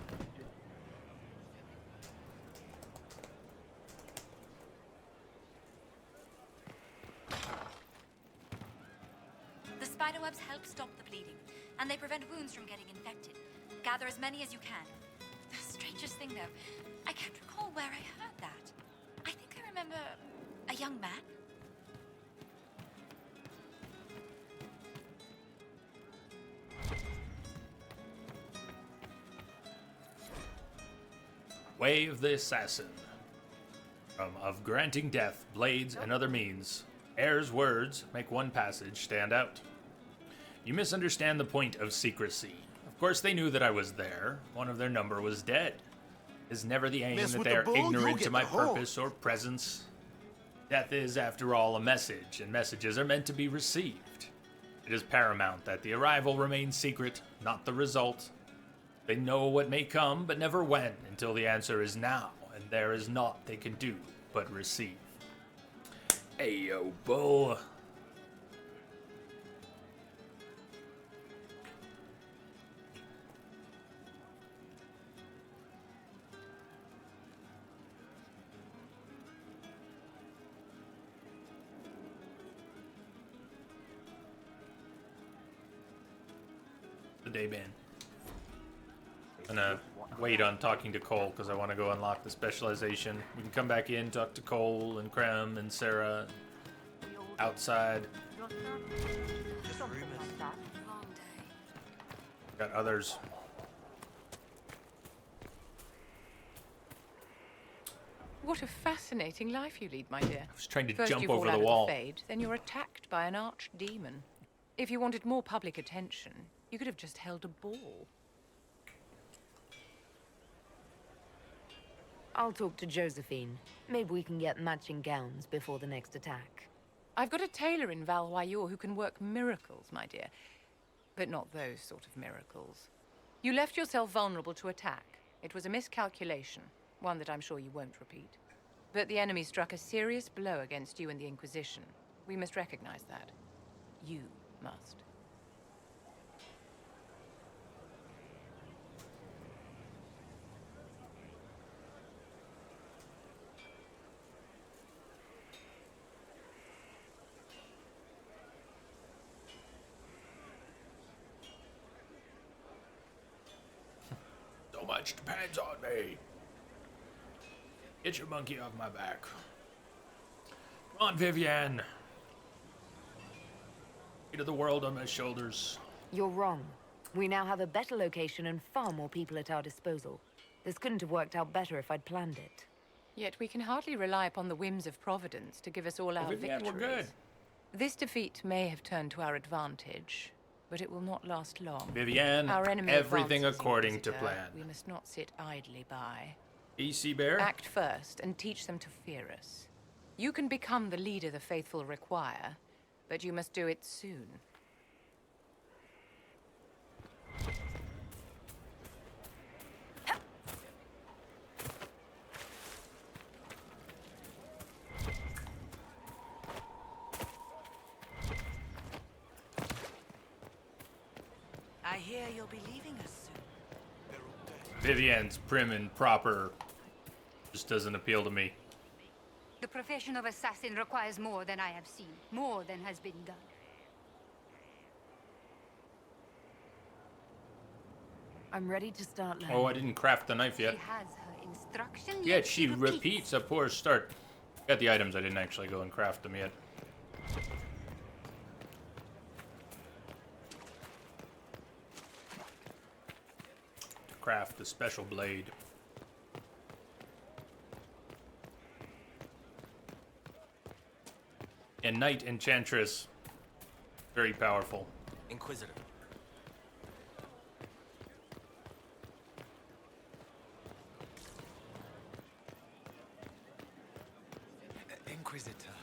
The spiderwebs help stop the bleeding, and they prevent wounds from getting infected. Gather as many as you can. The strangest thing, though, I can't recall where I heard that. I think I remember a young man. Way of the Assassin. From Of Granting Death, Blades, and Other Means. Heir's words make one passage stand out. You misunderstand the point of secrecy. Of course they knew that I was there. One of their number was dead. It is never the aim that they are ignorant to my purpose or presence. Death is, after all, a message, and messages are meant to be received. It is paramount that the arrival remain secret, not the result. They know what may come, but never when, until the answer is now, and there is naught they can do but receive. Ayo, bull. The day band. I'm gonna wait on talking to Cole because I want to go unlock the specialization. We can come back in, talk to Cole and Krem and Sarah outside. Got others. What a fascinating life you lead, my dear. I was trying to First jump you fall over out the of wall. Fade, then you're attacked by an archdemon. If you wanted more public attention, you could have just held a ball. I'll talk to Josephine. Maybe we can get matching gowns before the next attack. I've got a tailor in Valroyur who can work miracles, my dear. But not those sort of miracles. You left yourself vulnerable to attack. It was a miscalculation, one that I'm sure you won't repeat. But the enemy struck a serious blow against you and the Inquisition. We must recognize that. You must. So much depends on me. Get your monkey off my back. Come on, Vivienne. Weight of the world on my shoulders. You're wrong. We now have a better location and far more people at our disposal. This couldn't have worked out better if I'd planned it. Yet we can hardly rely upon the whims of Providence to give us all our Vivienne, victories. we're good. This defeat may have turned to our advantage, but it will not last long. Vivienne, Our enemy everything advances, according to Inquisitor. plan. We must not sit idly by. EC Bear? Act first and teach them to fear us. You can become the leader the faithful require, but you must do it soon. I hear you'll be leaving us soon. Vivienne's prim and proper just doesn't appeal to me. The profession of assassin requires more than I have seen, more than has been done. I'm ready to start learning. Oh, I didn't craft the knife yet. She has her instruction, Yet she repeats a poor start. Got the items, I didn't actually go and craft them yet. Craft the special blade. And Knight Enchantress. Very powerful. Inquisitor. Inquisitor.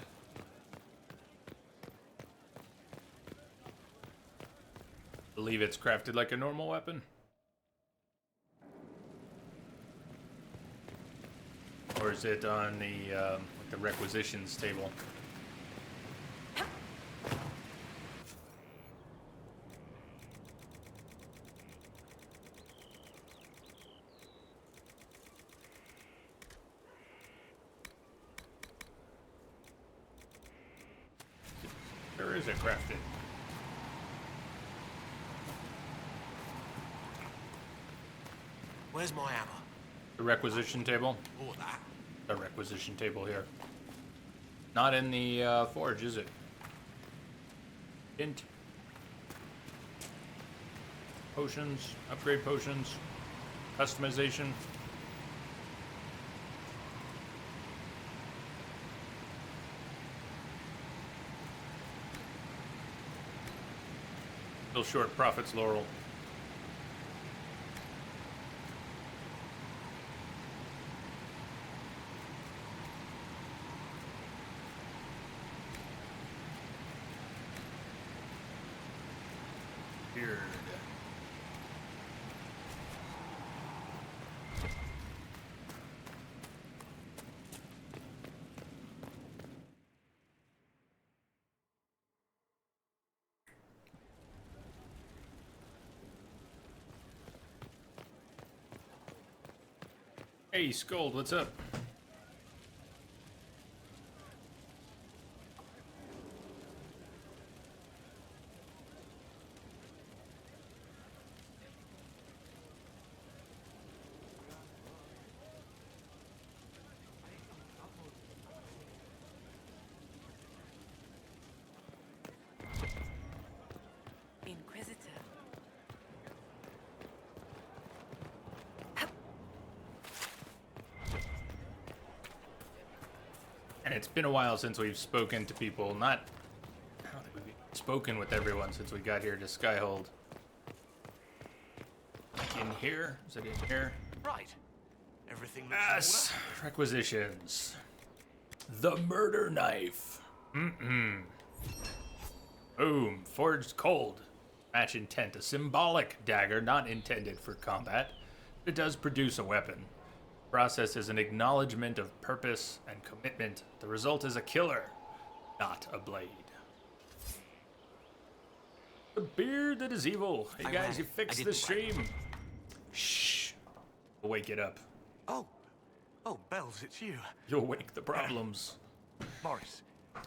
Believe it's crafted like a normal weapon. Or is it on the requisitions table? Where is it crafted? Where's my hammer? The requisition table? Or that. The requisition table here. Not in the forge, is it? Hint. Potions, upgrade potions, customization. Still short profits, Laurel. Beard. Hey, Scold, what's up? Inquisitor. And it's been a while since we've spoken to people. I don't think we've spoken with everyone since we got here to Skyhold. In here? Is it in here? Right. Everything looks Yes! Requisitions. The murder knife. Boom. Forged cold. Match intent. A symbolic dagger not intended for combat. It does produce a weapon. Process is an acknowledgement of purpose and commitment. The result is a killer, not a blade. The beard that is evil. Hey guys, you fixed the stream. Shh. We'll wake it up. Oh, Bells, it's you. You'll wake the problems. Morris.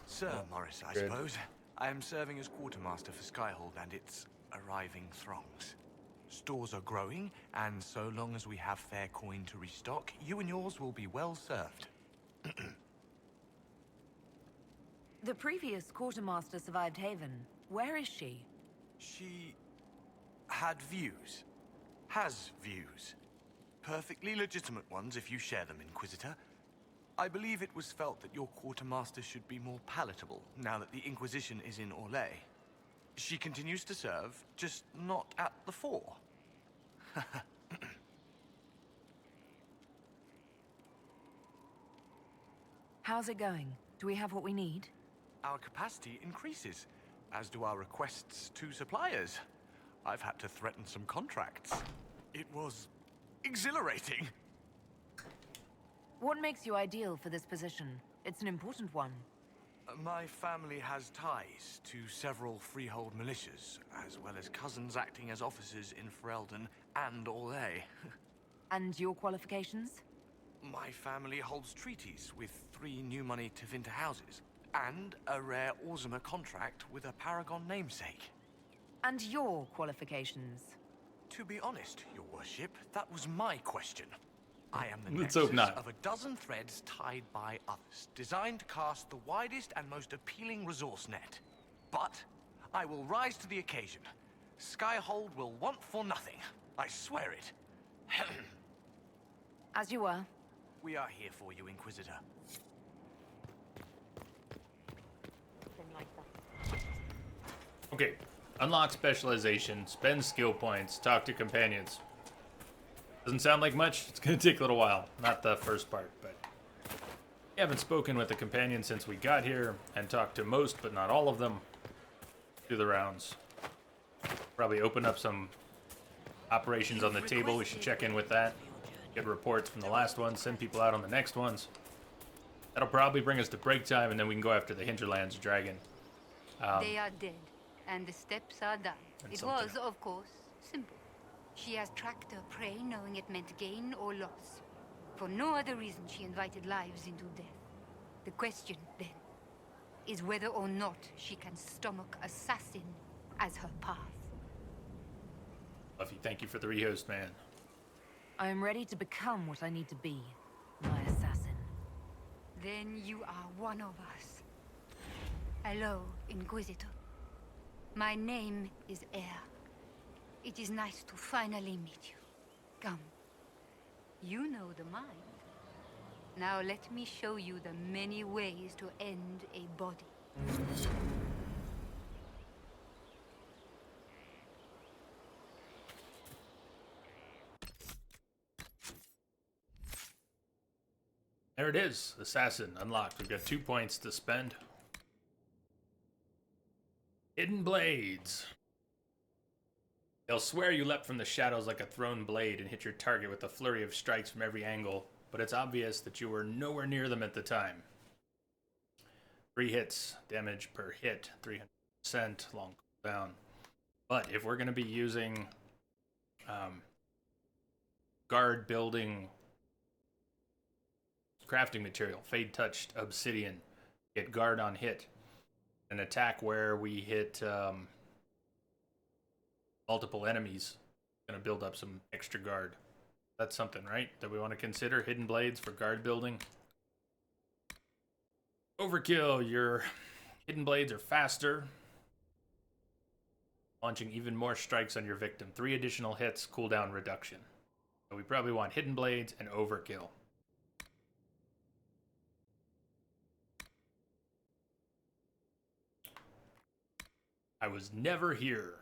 Sir Morris, I suppose. I am serving as quartermaster for Skyhold and its arriving throngs. Stores are growing, and so long as we have fair coin to restock, you and yours will be well served. The previous quartermaster survived Haven. Where is she? She had views. Has views. Perfectly legitimate ones if you share them, Inquisitor. I believe it was felt that your quartermaster should be more palatable now that the Inquisition is in Orlais. She continues to serve, just not at the fore. How's it going? Do we have what we need? Our capacity increases, as do our requests to suppliers. I've had to threaten some contracts. It was exhilarating. What makes you ideal for this position? It's an important one. My family has ties to several freehold militias, as well as cousins acting as officers in Ferelden and Orlais. And your qualifications? My family holds treaties with 3 new money Tevinter houses, and a rare Orzuma contract with a Paragon namesake. And your qualifications? To be honest, your worship, that was my question. I am the Let's nexus hope not. of a dozen threads tied by others, designed to cast the widest and most appealing resource net. But I will rise to the occasion. Skyhold will want for nothing. I swear it. As you were. We are here for you, Inquisitor. Okay. Unlock specialization, spend skill points, talk to companions. Doesn't sound like much. It's going to take a little while. Not the first part, but... We haven't spoken with the companions since we got here, and talked to most, but not all of them. Do the rounds. Probably open up some operations on the table. We should check in with that. Get reports from the last one, send people out on the next ones. That'll probably bring us to break time, and then we can go after the Hinterlands Dragon. They are dead, and the steps are done. It was, of course, simple. She has tracked her prey knowing it meant gain or loss. For no other reason she invited lives into death. The question, then, is whether or not she can stomach assassin as her path. Luffy, thank you for the rehost, man. I am ready to become what I need to be, my assassin. Then you are one of us. Hello, Inquisitor. My name is Air. It is nice to finally meet you. Come. You know the mind. Now let me show you the many ways to end a body. There it is. Assassin unlocked. We've got 2 points to spend. Hidden Blades. They'll swear you leapt from the shadows like a thrown blade and hit your target with a flurry of strikes from every angle, but it's obvious that you were nowhere near them at the time. 3 hits, damage per hit, 300%, long cooldown. But if we're going to be using guard building crafting material, Fade Touched Obsidian, get guard on hit, an attack where we hit multiple enemies, gonna build up some extra guard. That's something, right, that we want to consider. Hidden Blades for guard building. Overkill. Your Hidden Blades are faster, launching even more strikes on your victim. 3 additional hits, cooldown reduction. So we probably want Hidden Blades and Overkill. I was never here.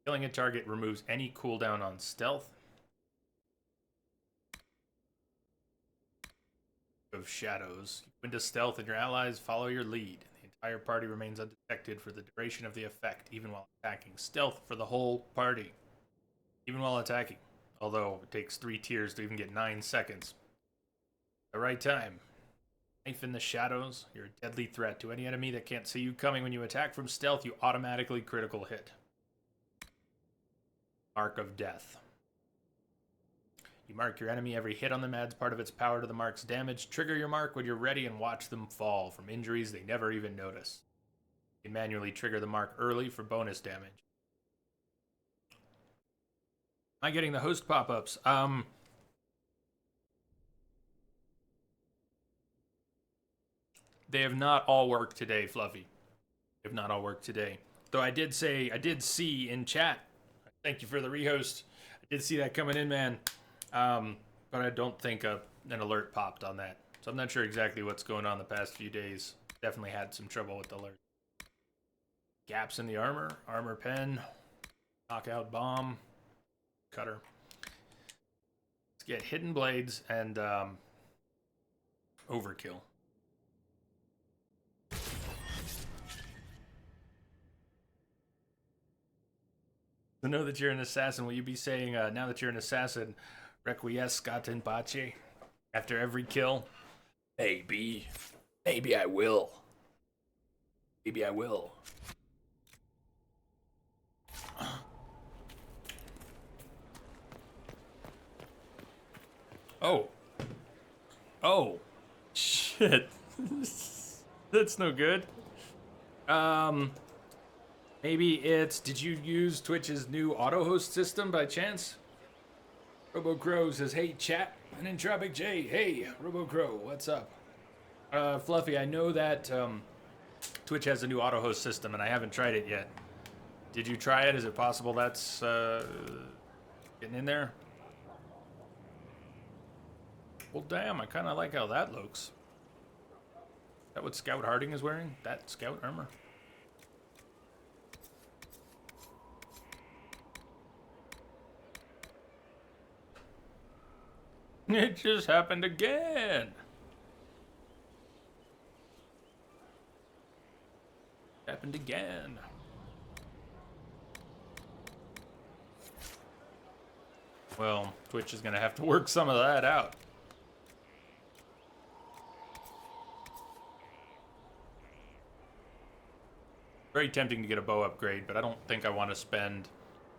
Killing a target removes any cooldown on stealth. Of shadows. You go into stealth and your allies follow your lead. The entire party remains undetected for the duration of the effect, even while attacking. Stealth for the whole party. Even while attacking. Although it takes 3 tiers to even get 9 seconds. The right time. Knife in the shadows. You're a deadly threat to any enemy that can't see you coming. When you attack from stealth, you automatically critical hit. Mark of Death. You mark your enemy. Every hit on them adds part of its power to the mark's damage. Trigger your mark when you're ready and watch them fall from injuries they never even notice. You can manually trigger the mark early for bonus damage. Am I getting the host pop-ups? They have not all worked today, Fluffy. They have not all worked today. Though I did see in chat, thank you for the rehost, I Did see that coming in, man. But I don't think an alert popped on that. So I'm not sure exactly what's going on the past few days. Definitely had some trouble with the alert. Gaps in the armor. Armor pen. Knockout bomb. Cutter. Let's get hidden blades and overkill. To know that you're an assassin, will you be saying, now that you're an assassin, requiescat in pace after every kill? Maybe. Maybe I will. Maybe I will. Oh. Oh. Shit. That's no good. Maybe it's... Did you use Twitch's new auto-host system by chance? RoboCrow says, hey, chat. And Entropic J, hey, RoboCrow, what's up? Fluffy, I know that Twitch has a new auto-host system, and I haven't tried it yet. Did you try it? Is it possible that's getting in there? Well, damn, I kind of like how that looks. Is that what Scout Harding is wearing? That Scout armor? It just happened again. Happened again. Well, Twitch is going to have to work some of that out. Very tempting to get a bow upgrade, but I don't think I want to spend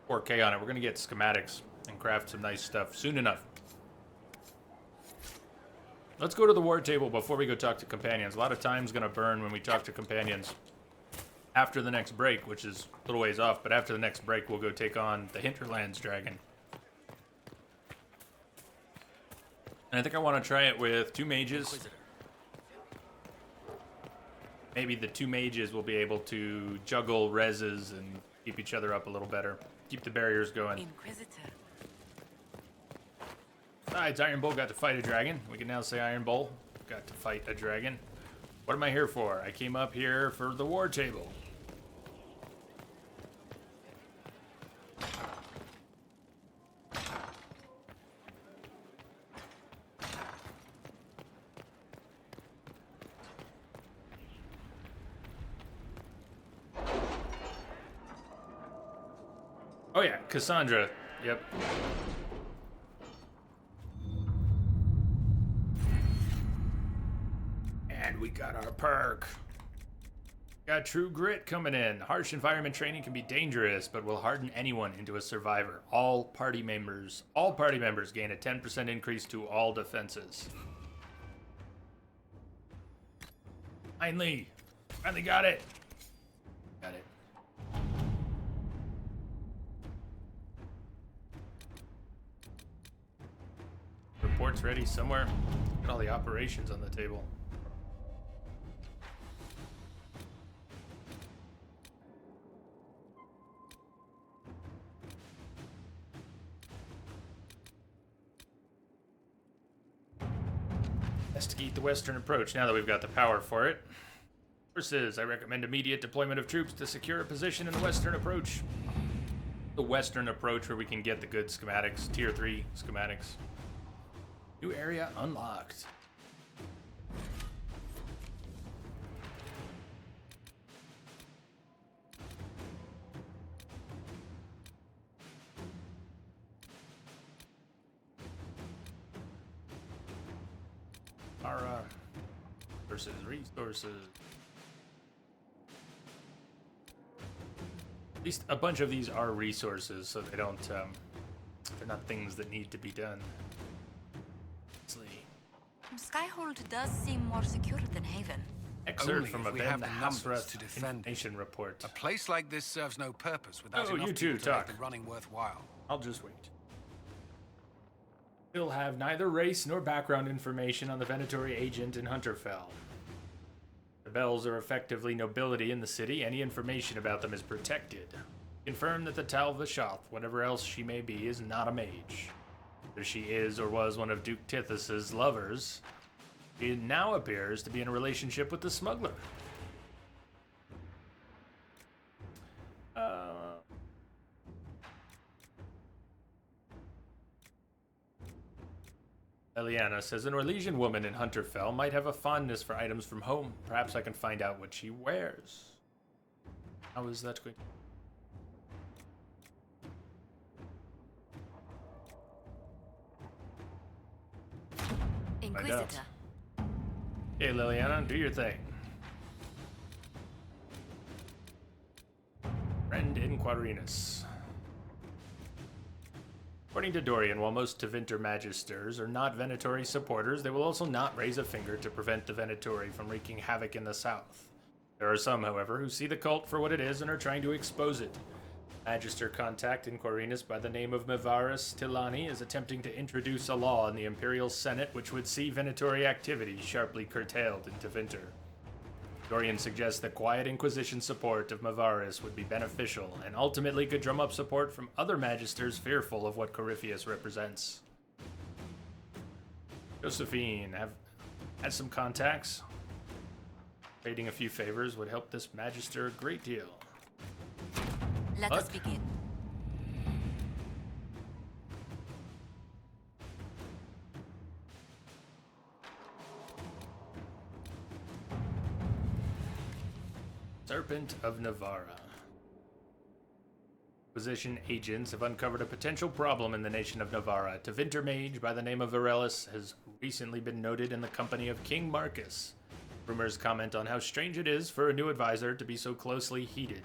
4K on it. We're going to get schematics and craft some nice stuff soon enough. Let's go to the war table before we go talk to companions. A lot of time's going to burn when we talk to companions after the next break, which is a little ways off, but after the next break, we'll go take on the Hinterlands Dragon. And I think I want to try it with 2 mages. Maybe the 2 mages will be able to juggle reses and keep each other up a little better. Keep the barriers going. Inquisitor. Besides, Iron Bull got to fight a dragon. We can now say Iron Bull got to fight a dragon. What am I here for? I came up here for the war table. Oh yeah, Cassandra. Yep. And we got our perk. Got True Grit coming in. Harsh environment training can be dangerous, but will harden anyone into a survivor. All party members gain a 10% increase to all defenses. Finally got it. Got it. Reports ready somewhere. Got all the operations on the table. Investigate the western approach now that we've got the power for it. Forces, I recommend immediate deployment of troops to secure a position in the western approach. The western approach where we can get the good schematics, tier 3 schematics. New area unlocked. Our resources. At least a bunch of these are resources, so they don't, they're not things that need to be done. Skyhold does seem more secure than Haven. Excerpt from we have the numbers to defend information report. A place like this serves no purpose without enough you two people to talk. make the running worthwhile. I'll just wait. We'll have neither race nor background information on the Venatori agent in Hunterfell. The Bells are effectively nobility in the city. Any information about them is protected. Confirm that the Tal Vashoth, whatever else she may be, is not a mage. Whether she is or was one of Duke Tithys's lovers, she now appears to be in a relationship with the smuggler. Eliana says an Orlesian woman in Hunterfell might have a fondness for items from home. Perhaps I can find out what she wears. How is that going? Inquisitor. Okay, Liliana, do your thing. Friend Inquirinus. According to Dorian, while most Tevinter Magisters are not Venatori supporters, they will also not raise a finger to prevent the Venatori from wreaking havoc in the south. There are some, however, who see the cult for what it is and are trying to expose it. Magister contact Inquirinus by the name of Mevaris Tilani is attempting to introduce a law in the Imperial Senate which would see Venatori activity sharply curtailed in Tevinter. Dorian suggests that quiet Inquisition support of Mevaris would be beneficial and ultimately could drum up support from other Magisters fearful of what Corypheus represents. Josephine has some contacts. Trading a few favors would help this Magister a great deal. Let us begin. Serpent of Navarra. Inquisition agents have uncovered a potential problem in the nation of Navarra. A Tevinter mage by the name of Virelis has recently been noted in the company of King Marcus. Rumors comment on how strange it is for a new advisor to be so closely heated.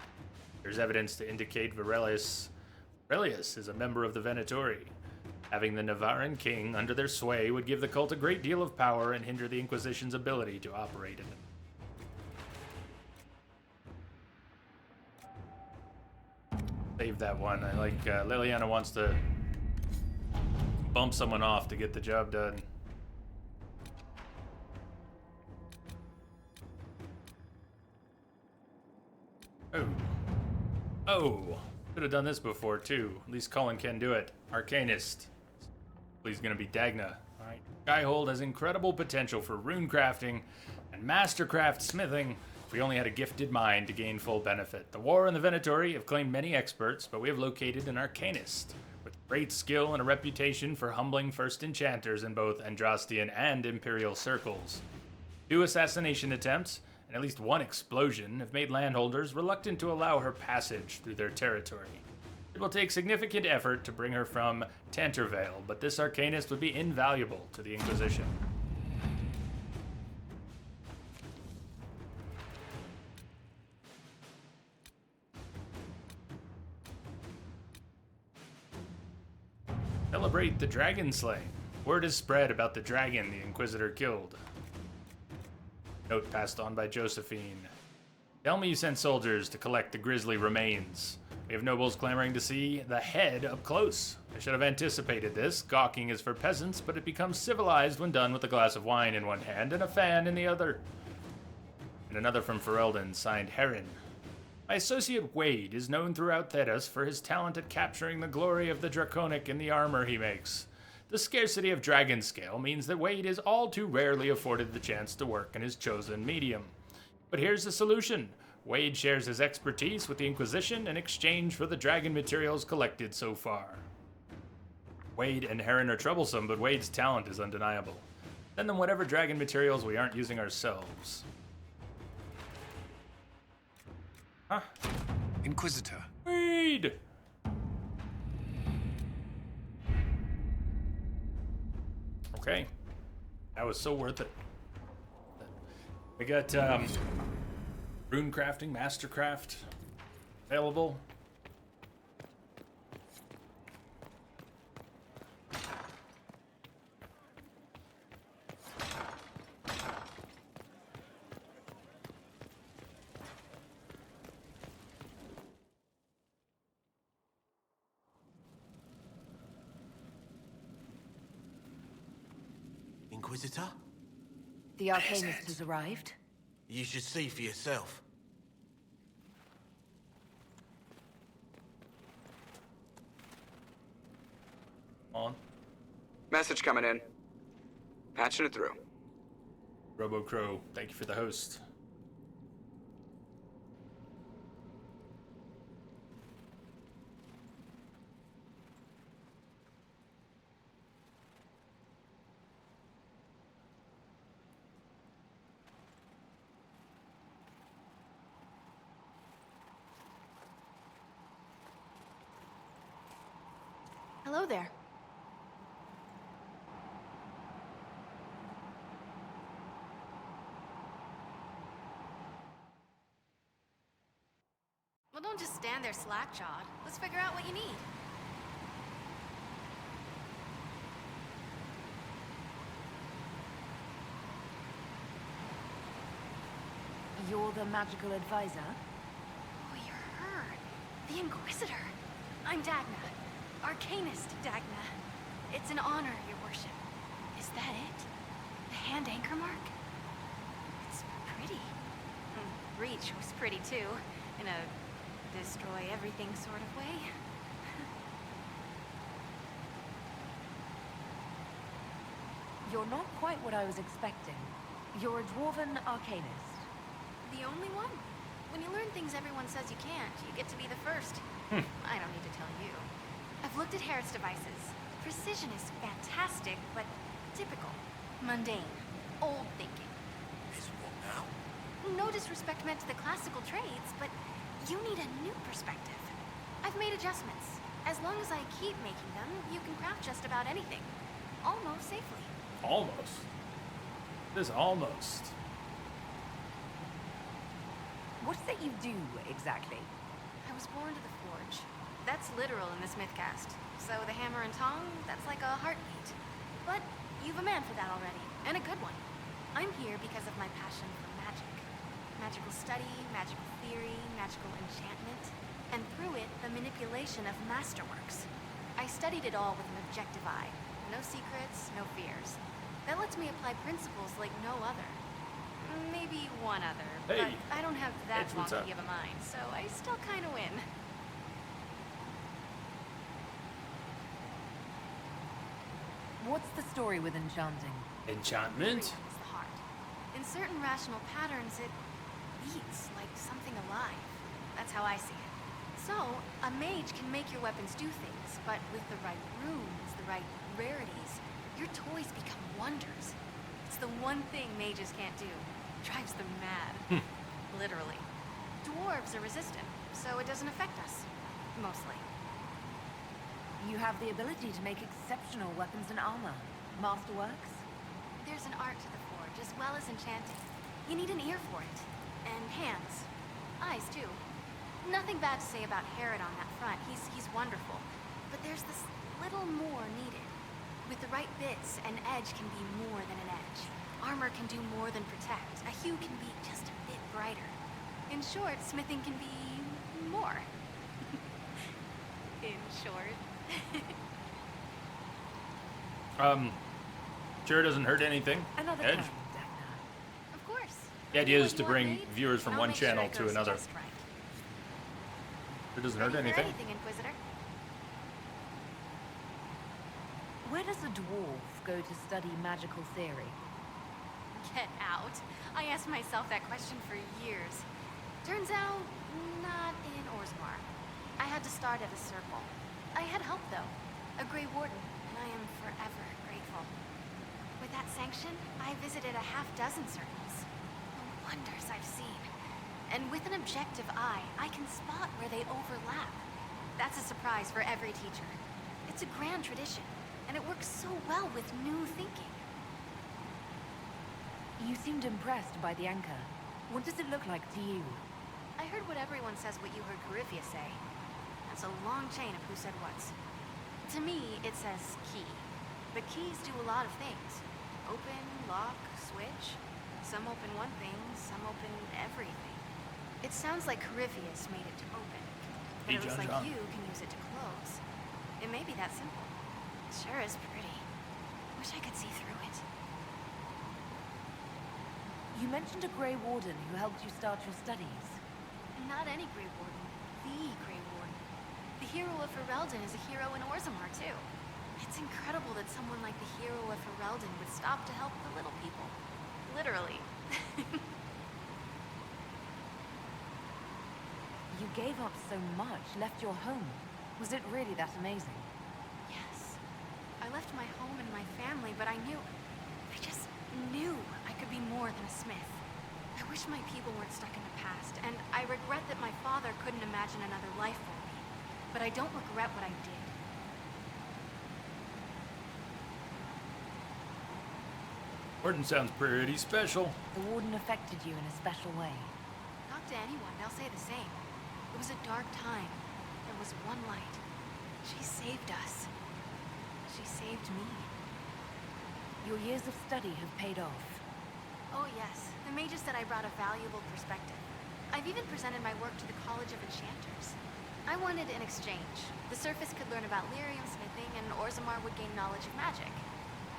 There's evidence to indicate Virelius is a member of the Venatori. Having the Navarran king under their sway would give the cult a great deal of power and hinder the Inquisition's ability to operate in it. Save that one. I like Liliana wants to bump someone off to get the job done. Oh, could have done this before too. At least Colin can do it. Arcanist. He's gonna be Dagna. Alright. Skyhold has incredible potential for rune crafting and mastercraft smithing if we only had a gifted mind to gain full benefit. The War and the Venatori have claimed many experts, but we have located an Arcanist with great skill and a reputation for humbling first enchanters in both Andrastian and Imperial circles. 2 assassination attempts and at least 1 explosion have made landholders reluctant to allow her passage through their territory. It will take significant effort to bring her from Tantervale, but this Arcanist would be invaluable to the Inquisition. Celebrate the dragon slaying. Word is spread about the dragon the Inquisitor killed. Note passed on by Josephine. Tell me you sent soldiers to collect the grisly remains. We have nobles clamoring to see the head up close. I should have anticipated this. Gawking is for peasants, but it becomes civilized when done with a glass of wine in one hand and a fan in the other. And another from Ferelden, signed Heron. My associate Wade is known throughout Thedas for his talent at capturing the glory of the Draconic in the armor he makes. The scarcity of dragon scale means that Wade is all too rarely afforded the chance to work in his chosen medium. But here's the solution. Wade shares his expertise with the Inquisition in exchange for the dragon materials collected so far. Wade and Heron are troublesome, but Wade's talent is undeniable. Send them whatever dragon materials we aren't using ourselves. Huh? Inquisitor. Wade! Okay. That was so worth it. We got rune crafting, mastercraft available. Inquisitor? The Arcanist has arrived. You should see for yourself. on. Message coming in. Patching it through. Robo Crow, thank you for the host. Hello there. Well, don't just stand there slack-jawed. Let's figure out what you need. You're the magical advisor? Oh, you're her. The Inquisitor. I'm Dagna. Arcanist Dagna. It's an honor, your worship. Is that it? The hand anchor mark? It's pretty. Reach was pretty too, in a destroy everything sort of way. You're not quite what I was expecting. You're a dwarven arcanist. The only one? When you learn things everyone says you can't, you get to be the first. I don't need to tell you. I've looked at Harris devices. Precision is fantastic, but typical. Mundane. Old thinking. Is what now? No disrespect meant to the classical trades, but you need a new perspective. I've made adjustments. As long as I keep making them, you can craft just about anything. Almost safely. Almost. There's almost. What's that you do, exactly? I was born to the forge. That's literal in this mythcast. So the hammer and tong, that's like a heartbeat. But you've a man for that already, and a good one. I'm here because of my passion for magic. Magical study, magical theory, magical enchantment, and through it, the manipulation of masterworks. I studied it all with an objective eye. No secrets, no fears. That lets me apply principles like no other. Maybe one other, hey, but I don't have that what's wonky up? of a mind, so I still kind of win. What's the story with enchanting? Enchantment? It's the heart. In certain rational patterns, it beats like something alive. That's how I see it. So, a mage can make your weapons do things, but with the right runes, the right rarities, your toys become wonders. It's the one thing mages can't do. Drives them mad. Literally. Dwarves are resistant, so it doesn't affect us. Mostly. You have the ability to make exceptional weapons and armor. Masterworks? There's an art to the forge, as well as enchanting. You need an ear for it. And hands. Eyes, too. Nothing bad to say about Herod on that front. He's wonderful. But there's this little more needed. With the right bits, an edge can be more than an edge. Armor can do more than protect. A hue can be just a bit brighter. In short, smithing can be more. In short. Sure doesn't hurt anything. Another Edge. kind, Of course. The idea is What to you bring want made, viewers from and I'll one make sure channel it to goes another. just right. It doesn't Ready hurt for anything. anything, Inquisitor. Where does a dwarf go to study magical theory? Get out. I asked myself that question for years. Turns out, not in Orzammar. I had to start at a circle. I had help, though. A Grey Warden, and I am forever grateful. With that sanction, I visited a half-dozen circles. The wonders I've seen. And with an objective eye, I can spot where they overlap. That's a surprise for every teacher. It's a grand tradition, and it works so well with new thinking. You seemed impressed by the anchor. What does it look like to you? I heard what everyone says what you heard Garifia say. That's a long chain of who said what's. To me, it says key. But keys do a lot of things. Open, lock, switch. Some open one thing, some open everything. It sounds like Carivius made it to open. But it looks like you can use it to close. It may be that simple. It sure is pretty. Wish I could see through it. You mentioned a Grey Warden who helped you start your studies. Not any Grey Warden. The Grey Warden. The hero of Ferelden is a hero in Orzammar, too. It's incredible that someone like the hero of Ferelden would stop to help the little people. Literally. You gave up so much, left your home. Was it really that amazing? Yes. I left my home and my family, but I just knew I could be more than a smith. I wish my people weren't stuck in the past, and I regret that my father couldn't imagine another life for me. But I don't regret what I did. Warden sounds pretty special. The Warden affected you in a special way. Talk to anyone, they'll say the same. It was a dark time. There was one light. She saved us. She saved me. Your years of study have paid off. Oh yes, the mages said I brought a valuable perspective. I've even presented my work to the College of Enchanters. I wanted an exchange. The Surface could learn about lyrium smithing, and Orzammar would gain knowledge of magic.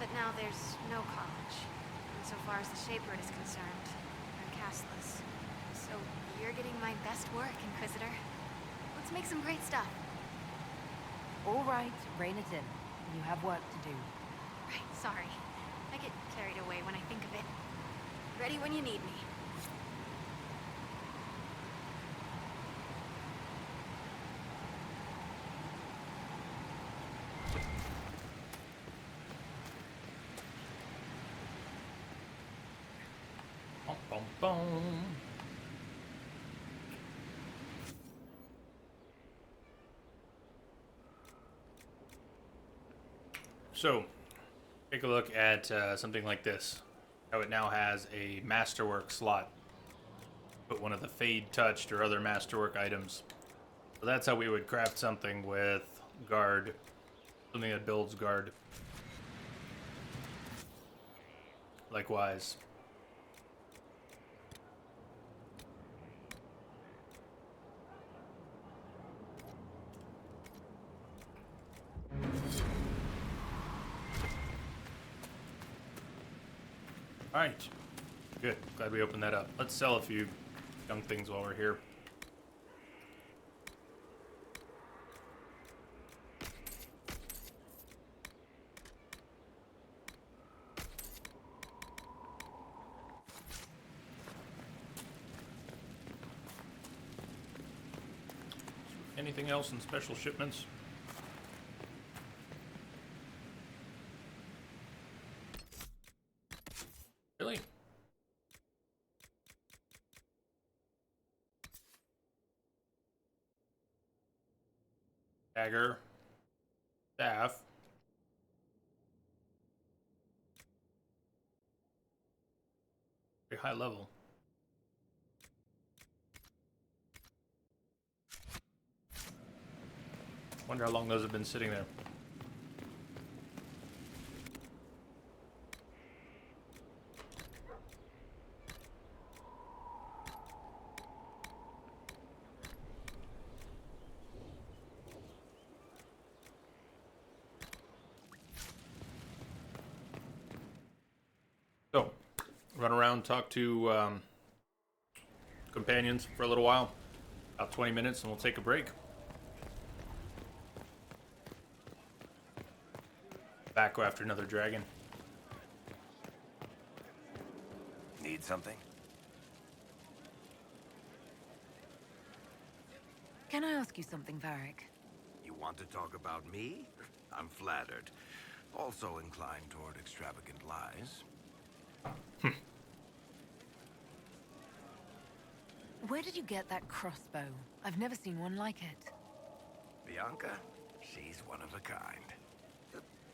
But now there's no college. And so far as the Shaper is concerned, I'm castless. So you're getting my best work, Inquisitor. Let's make some great stuff. All right, rein it in. You have work to do. Right, sorry. I get carried away when I think of it. Ready when you need me. Bum, bum, bum. So, take a look at something like this. How it now has a masterwork slot. Put one of the fade touched or other masterwork items. So that's how we would craft something with guard. Something that builds guard. Likewise. Alright. Good. Glad we opened that up. Let's sell a few young things while we're here. Anything else in special shipments? Really? Dagger. Staff. Very high level. Wonder how long those have been sitting there. So, run around, talk to companions for a little while. About 20 minutes and we'll take a break. Back after another dragon. Need something? Can I ask you something, Varric? You want to talk about me? I'm flattered. Also inclined toward extravagant lies. Where did you get that crossbow? I've never seen one like it. Bianca? She's one of a kind.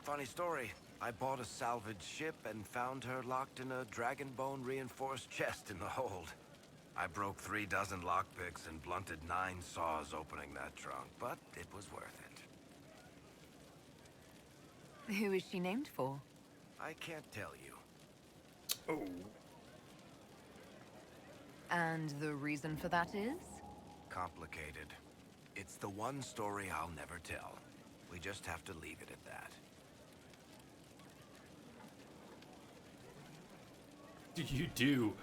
Funny story. I bought a salvaged ship and found her locked in a dragon bone reinforced chest in the hold. I broke 3 dozen lockpicks and blunted 9 saws opening that trunk, but it was worth it. Who is she named for? I can't tell you. Oh. And the reason for that is? Complicated. It's the one story I'll never tell. We just have to leave it at that. What do you do?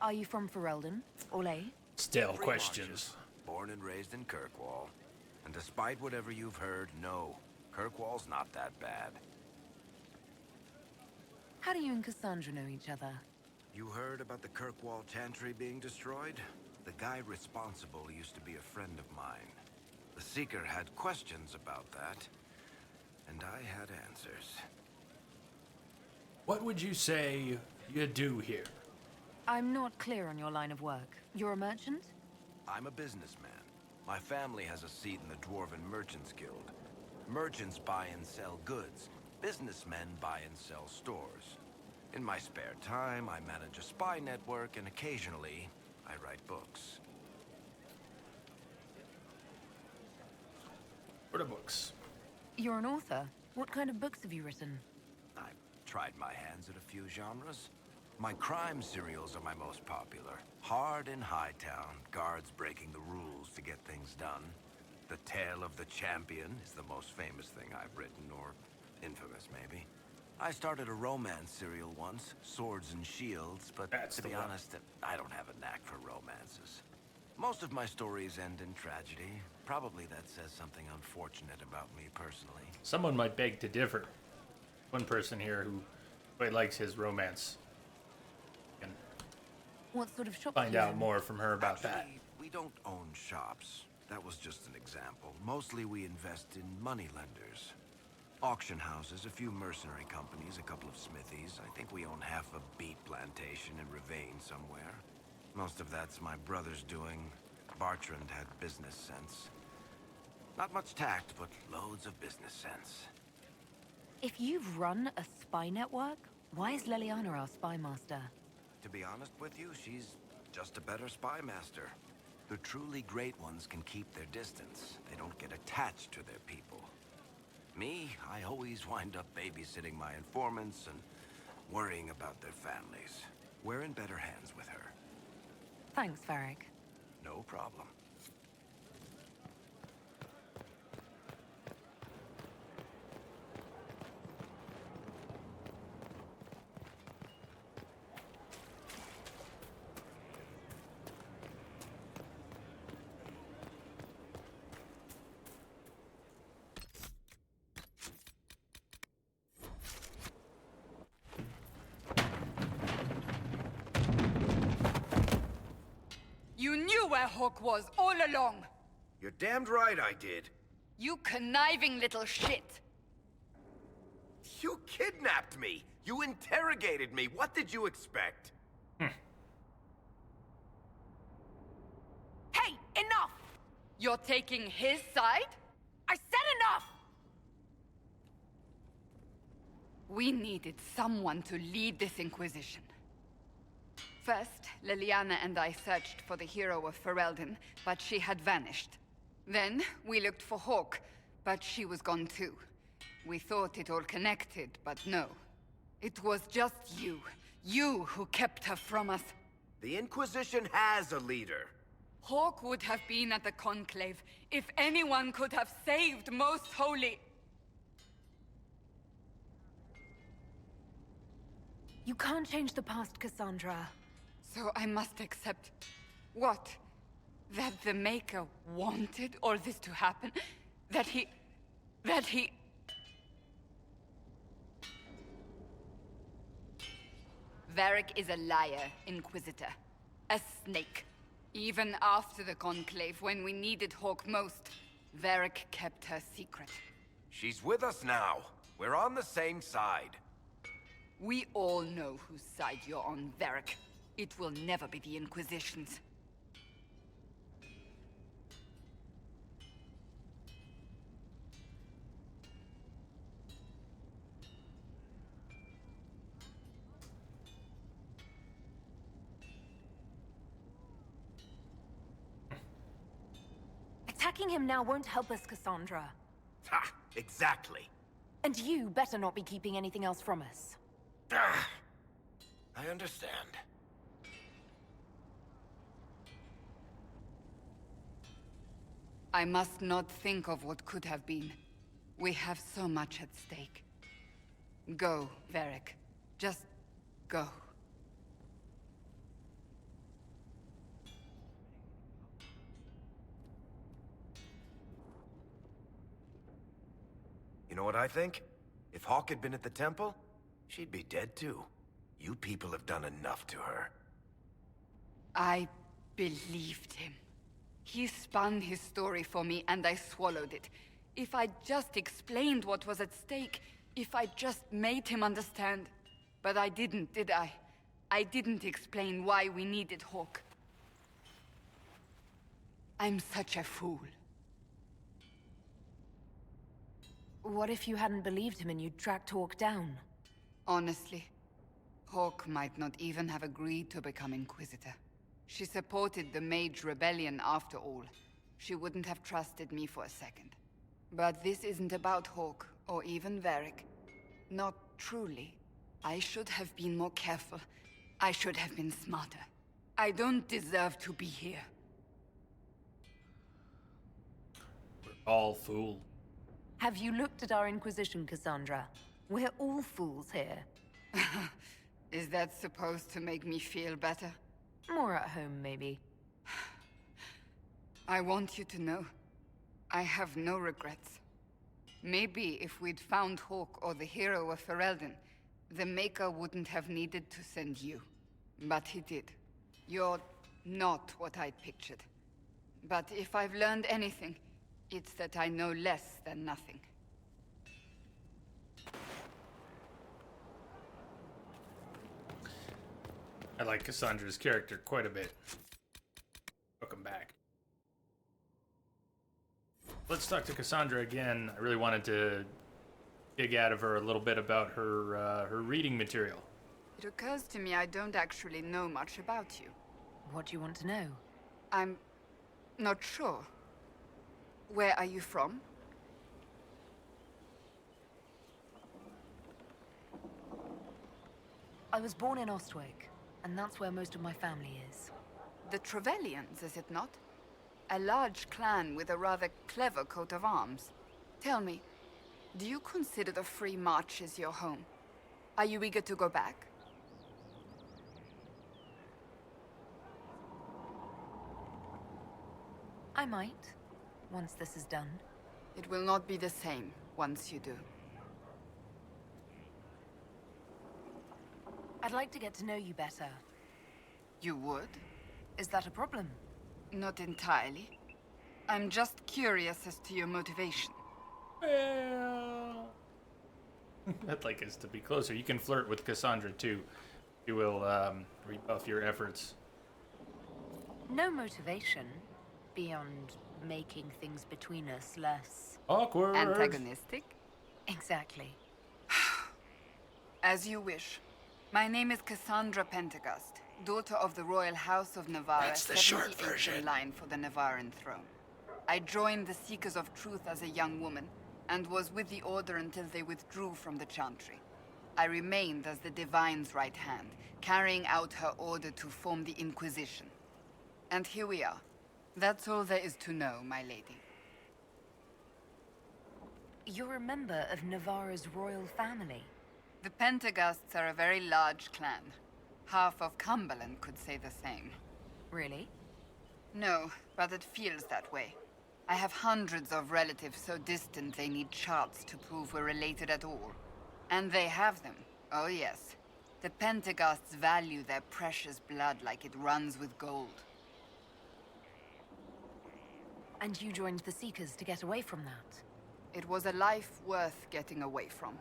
Are you from Ferelden? Orlais? Still Free questions. Marches. Born and raised in Kirkwall. And despite whatever you've heard, no, Kirkwall's not that bad. How do you and Cassandra know each other? You heard about the Kirkwall Chantry being destroyed? The guy responsible used to be a friend of mine. The Seeker had questions about that, and I had answers. What would you say you do here? I'm not clear on your line of work. You're a merchant? I'm a businessman. My family has a seat in the Dwarven Merchants Guild. Merchants buy and sell goods. Businessmen buy and sell stores. In my spare time, I manage a spy network, and occasionally, I write books. What are books? You're an author. What kind of books have you written? I've tried my hands at a few genres. My crime serials are my most popular. Hard in Hightown, guards breaking the rules to get things done. The Tale of the Champion is the most famous thing I've written, or infamous, maybe. I started a romance serial once, Swords and Shields, but to be honest, I don't have a knack for romances. Most of my stories end in tragedy. Probably that says something unfortunate about me personally. Someone might beg to differ. One person here who quite likes his romance. Can What sort of shop find do you out own? more from her about that. We don't own shops. That was just an example. Mostly we invest in moneylenders. Auction houses, a few mercenary companies, a couple of smithies. I think we own half a beet plantation in Ravane somewhere. Most of that's my brother's doing. Bartrand had business sense. Not much tact, but loads of business sense. If you've run a spy network, why is Leliana our spy master? To be honest with you, she's just a better spy master. The truly great ones can keep their distance. They don't get attached to their people. Me, I always wind up babysitting my informants and worrying about their families. We're in better hands with her. Thanks, Varric. No problem. You knew where Hawk was all along! You're damned right I did. You conniving little shit! You kidnapped me! You interrogated me! What did you expect? Hey, enough! You're taking his side? I said enough! We needed someone to lead this Inquisition. First, Leliana and I searched for the hero of Ferelden, but she had vanished. Then, we looked for Hawk, but she was gone too. We thought it all connected, but no. It was just you. You who kept her from us. The Inquisition has a leader. Hawk would have been at the Conclave if anyone could have saved Most Holy. You can't change the past, Cassandra. So I must accept... what? That the Maker wanted all this to happen? That he... Varric is a liar, Inquisitor. A snake. Even after the Conclave, when we needed Hawk most, Varric kept her secret. She's with us now. We're on the same side. We all know whose side you're on, Varric. It will never be the Inquisition's. Attacking him now won't help us, Cassandra. Ha! Exactly. And you better not be keeping anything else from us. Ah, I understand. I must not think of what could have been. We have so much at stake. Go, Varric. Just go. know what I think? If Hawk had been at the temple, she'd be dead too. You people have done enough to her. I believed him. He spun his story for me, and I swallowed it. If I just explained what was at stake, if I just made him understand. But I didn't, did I? I didn't explain why we needed Hawk. I'm such a fool. What if you hadn't believed him and you'd tracked Hawk down? Honestly, Hawk might not even have agreed to become Inquisitor. She supported the Mage Rebellion after all. She wouldn't have trusted me for a second. But this isn't about Hawk, or even Varric. Not truly. I should have been more careful. I should have been smarter. I don't deserve to be here. We're all fools. Have you looked at our Inquisition, Cassandra? We're all fools here. Is that supposed to make me feel better? More at home, maybe. I want you to know, I have no regrets. Maybe if we'd found Hawk or the hero of Ferelden, the Maker wouldn't have needed to send you. But he did. You're not what I'd pictured. But if I've learned anything, it's that I know less than nothing. I like Cassandra's character quite a bit. Welcome back. Let's talk to Cassandra again. I really wanted to dig out of her a little bit about her reading material. It occurs to me I don't actually know much about you. What do you want to know? I'm not sure. Where are you from? I was born in Ostwick, and that's where most of my family is. The Trevelyan's, is it not? A large clan with a rather clever coat of arms. Tell me, do you consider the Free Marches your home? Are you eager to go back? I might, once this is done. It will not be the same once you do. I'd like to get to know you better. You would? Is that a problem? Not entirely. I'm just curious as to your motivation. Well, I'd like us to be closer. You can flirt with Cassandra too. You will rebuff your efforts. No motivation beyond making things between us less awkward. Antagonistic? Exactly. As you wish. My name is Cassandra Pentagast, daughter of the Royal House of Navarre. That's the short 78th version. in line for the Navarran throne. I joined the Seekers of Truth as a young woman, and was with the Order until they withdrew from the Chantry. I remained as the Divine's right hand, carrying out her order to form the Inquisition. And here we are. That's all there is to know, my lady. You're a member of Navarre's royal family. The Pentagasts are a very large clan. Half of Cumberland could say the same. Really? No, but it feels that way. I have hundreds of relatives so distant they need charts to prove we're related at all. And they have them. Oh yes. The Pentagasts value their precious blood like it runs with gold. And you joined the Seekers to get away from that? It was a life worth getting away from.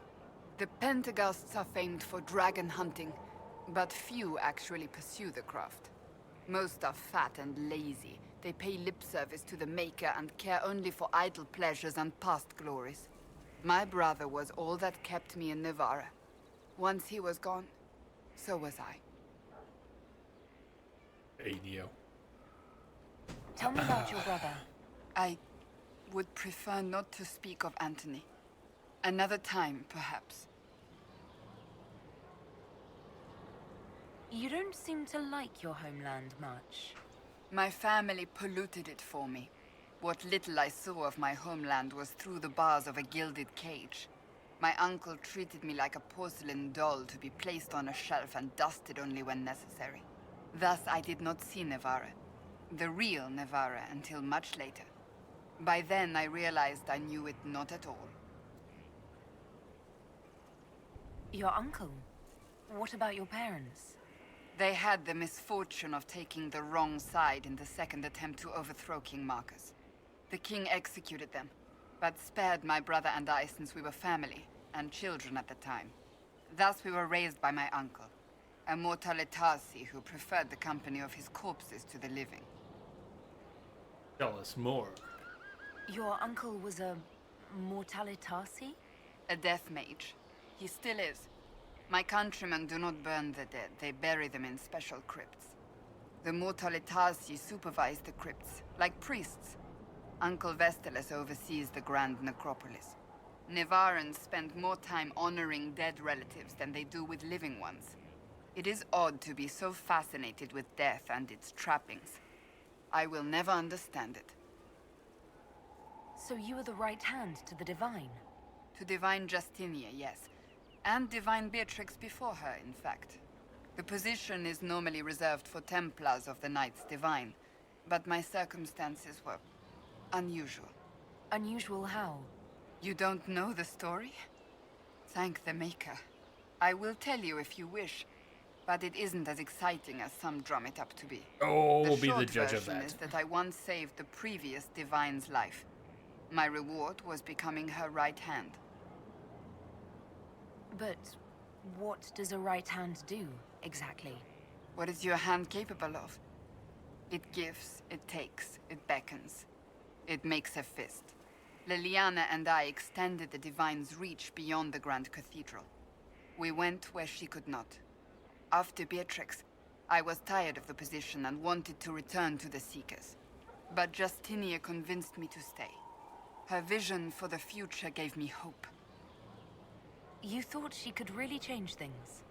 The Pentagasts are famed for dragon hunting, but few actually pursue the craft. Most are fat and lazy. They pay lip service to the Maker and care only for idle pleasures and past glories. My brother was all that kept me in Navarre. Once he was gone, so was I. Hey, Neo. Tell me about your brother. I would prefer not to speak of Anthony. Another time, perhaps. You don't seem to like your homeland much. My family polluted it for me. What little I saw of my homeland was through the bars of a gilded cage. My uncle treated me like a porcelain doll to be placed on a shelf and dusted only when necessary. Thus I did not see Navarre, the real Navarre, until much later. By then I realized I knew it not at all. Your uncle? What about your parents? They had the misfortune of taking the wrong side in the second attempt to overthrow King Marcus. The king executed them, but spared my brother and I since we were family, and children at the time. Thus we were raised by my uncle, a Mortalitasi who preferred the company of his corpses to the living. Tell us more. Your uncle was a Mortalitasi? A death mage. He still is. My countrymen do not burn the dead, they bury them in special crypts. The Mortalitasi supervise the crypts, like priests. Uncle Vestalis oversees the Grand Necropolis. Nevarans spend more time honoring dead relatives than they do with living ones. It is odd to be so fascinated with death and its trappings. I will never understand it. So you were the right hand to the Divine? To Divine Justinia, yes. And Divine Beatrix before her, in fact. The position is normally reserved for Templars of the Knights Divine, but my circumstances were unusual. Unusual how? You don't know the story? Thank the Maker. I will tell you if you wish, but it isn't as exciting as some drum it up to be. Oh, we'll be the judge of The short version is that I once saved the previous Divine's life. My reward was becoming her right hand. But what does a right hand do, exactly? What is your hand capable of? It gives, it takes, it beckons. It makes a fist. Liliana and I extended the Divine's reach beyond the Grand Cathedral. We went where she could not. After Beatrix, I was tired of the position and wanted to return to the Seekers. But Justinia convinced me to stay. Her vision for the future gave me hope. You thought she could really change things?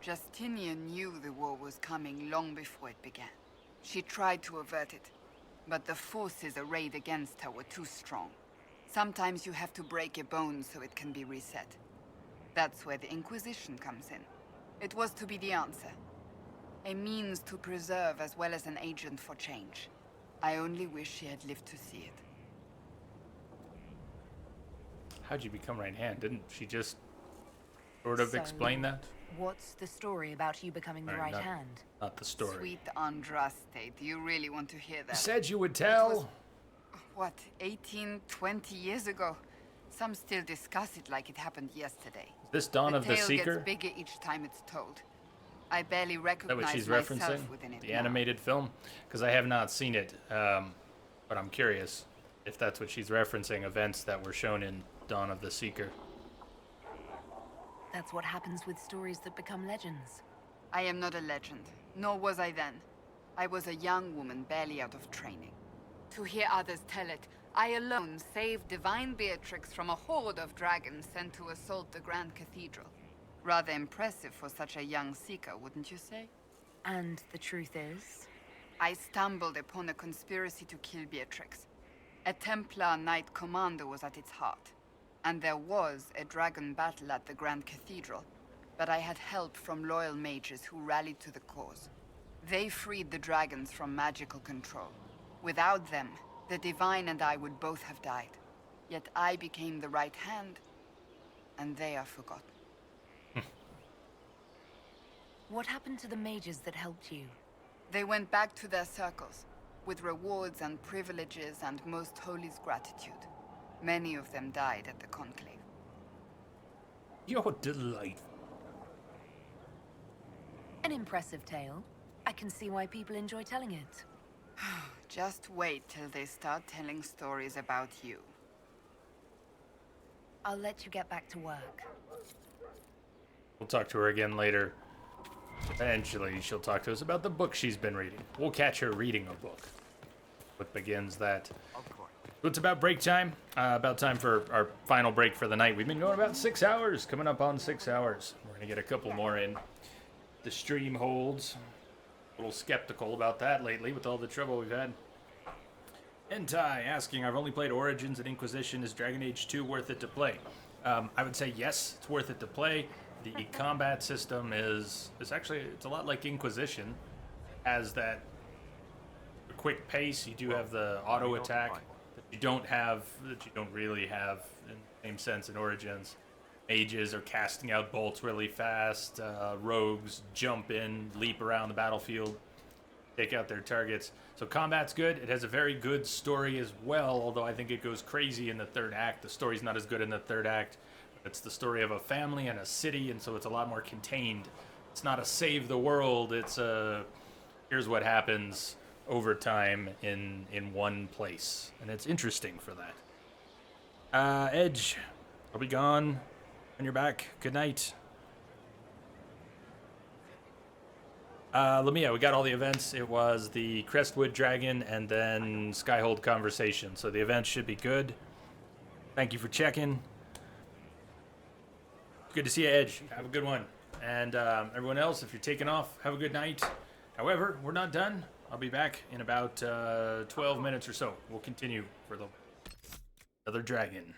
Justinia knew the war was coming long before it began. She tried to avert it, but the forces arrayed against her were too strong. Sometimes you have to break a bone so it can be reset. That's where the Inquisition comes in. It was to be the answer. A means to preserve as well as an agent for change. I only wish she had lived to see it. How'd you become right hand? Didn't she just sort of explain that? What's the story about you becoming the right hand? Not the story. Sweet Andraste, do you really want to hear that? You said you would tell. What, 18, 20 years ago? Some still discuss it like it happened yesterday. Is this Dawn of the Seeker? The tale gets bigger each time it's told. I barely recognize Is that what she's myself referencing? within it The now. animated film? Because I have not seen it, but I'm curious if that's what she's referencing, events that were shown in Dawn of the Seeker. That's what happens with stories that become legends. I am not a legend, nor was I then. I was a young woman barely out of training. To hear others tell it, I alone saved Divine Beatrix from a horde of dragons sent to assault the Grand Cathedral. Rather impressive for such a young seeker, wouldn't you say? And the truth is? I stumbled upon a conspiracy to kill Beatrix. A Templar Knight Commander was at its heart. And there was a dragon battle at the Grand Cathedral, but I had help from loyal mages who rallied to the cause. They freed the dragons from magical control. Without them, the Divine and I would both have died. Yet I became the right hand, and they are forgotten. What happened to the mages that helped you? They went back to their circles, with rewards and privileges and Most Holy's gratitude. Many of them died at the Conclave. You're delightful. An impressive tale. I can see why people enjoy telling it. Just wait till they start telling stories about you. I'll let you get back to work. We'll talk to her again later. Eventually, she'll talk to us about the book she's been reading. We'll catch her reading a book. What begins that? So it's about break time. About time for our final break for the night. We've been going about 6 hours, coming up on 6 hours. We're going to get a couple more in. The stream holds. A little skeptical about that lately with all the trouble we've had. Entai asking, I've only played Origins and Inquisition. Is Dragon Age 2 worth it to play? I would say yes, it's worth it to play. The combat system is actually, it's a lot like Inquisition. Has that quick pace. You do have the auto attack that you don't really have in the same sense in Origins. Mages are casting out bolts really fast. Rogues jump in, leap around the battlefield, take out their targets. So combat's good. It has a very good story as well, although I think it goes crazy in the third act. The story's not as good in the third act. It's the story of a family and a city, and so it's a lot more contained. It's not a save the world. It's a here's what happens over time in one place, and it's interesting for that. Edge, I'll be gone when you're back. Good night. We got all the events. It was the Crestwood Dragon and then Skyhold Conversations. So the events should be good. Thank you for checking. Good to see you, Edge. Have a good one. And everyone else, if you're taking off, have a good night. However, we're not done. I'll be back in about 12 minutes or so. We'll continue for the other dragon.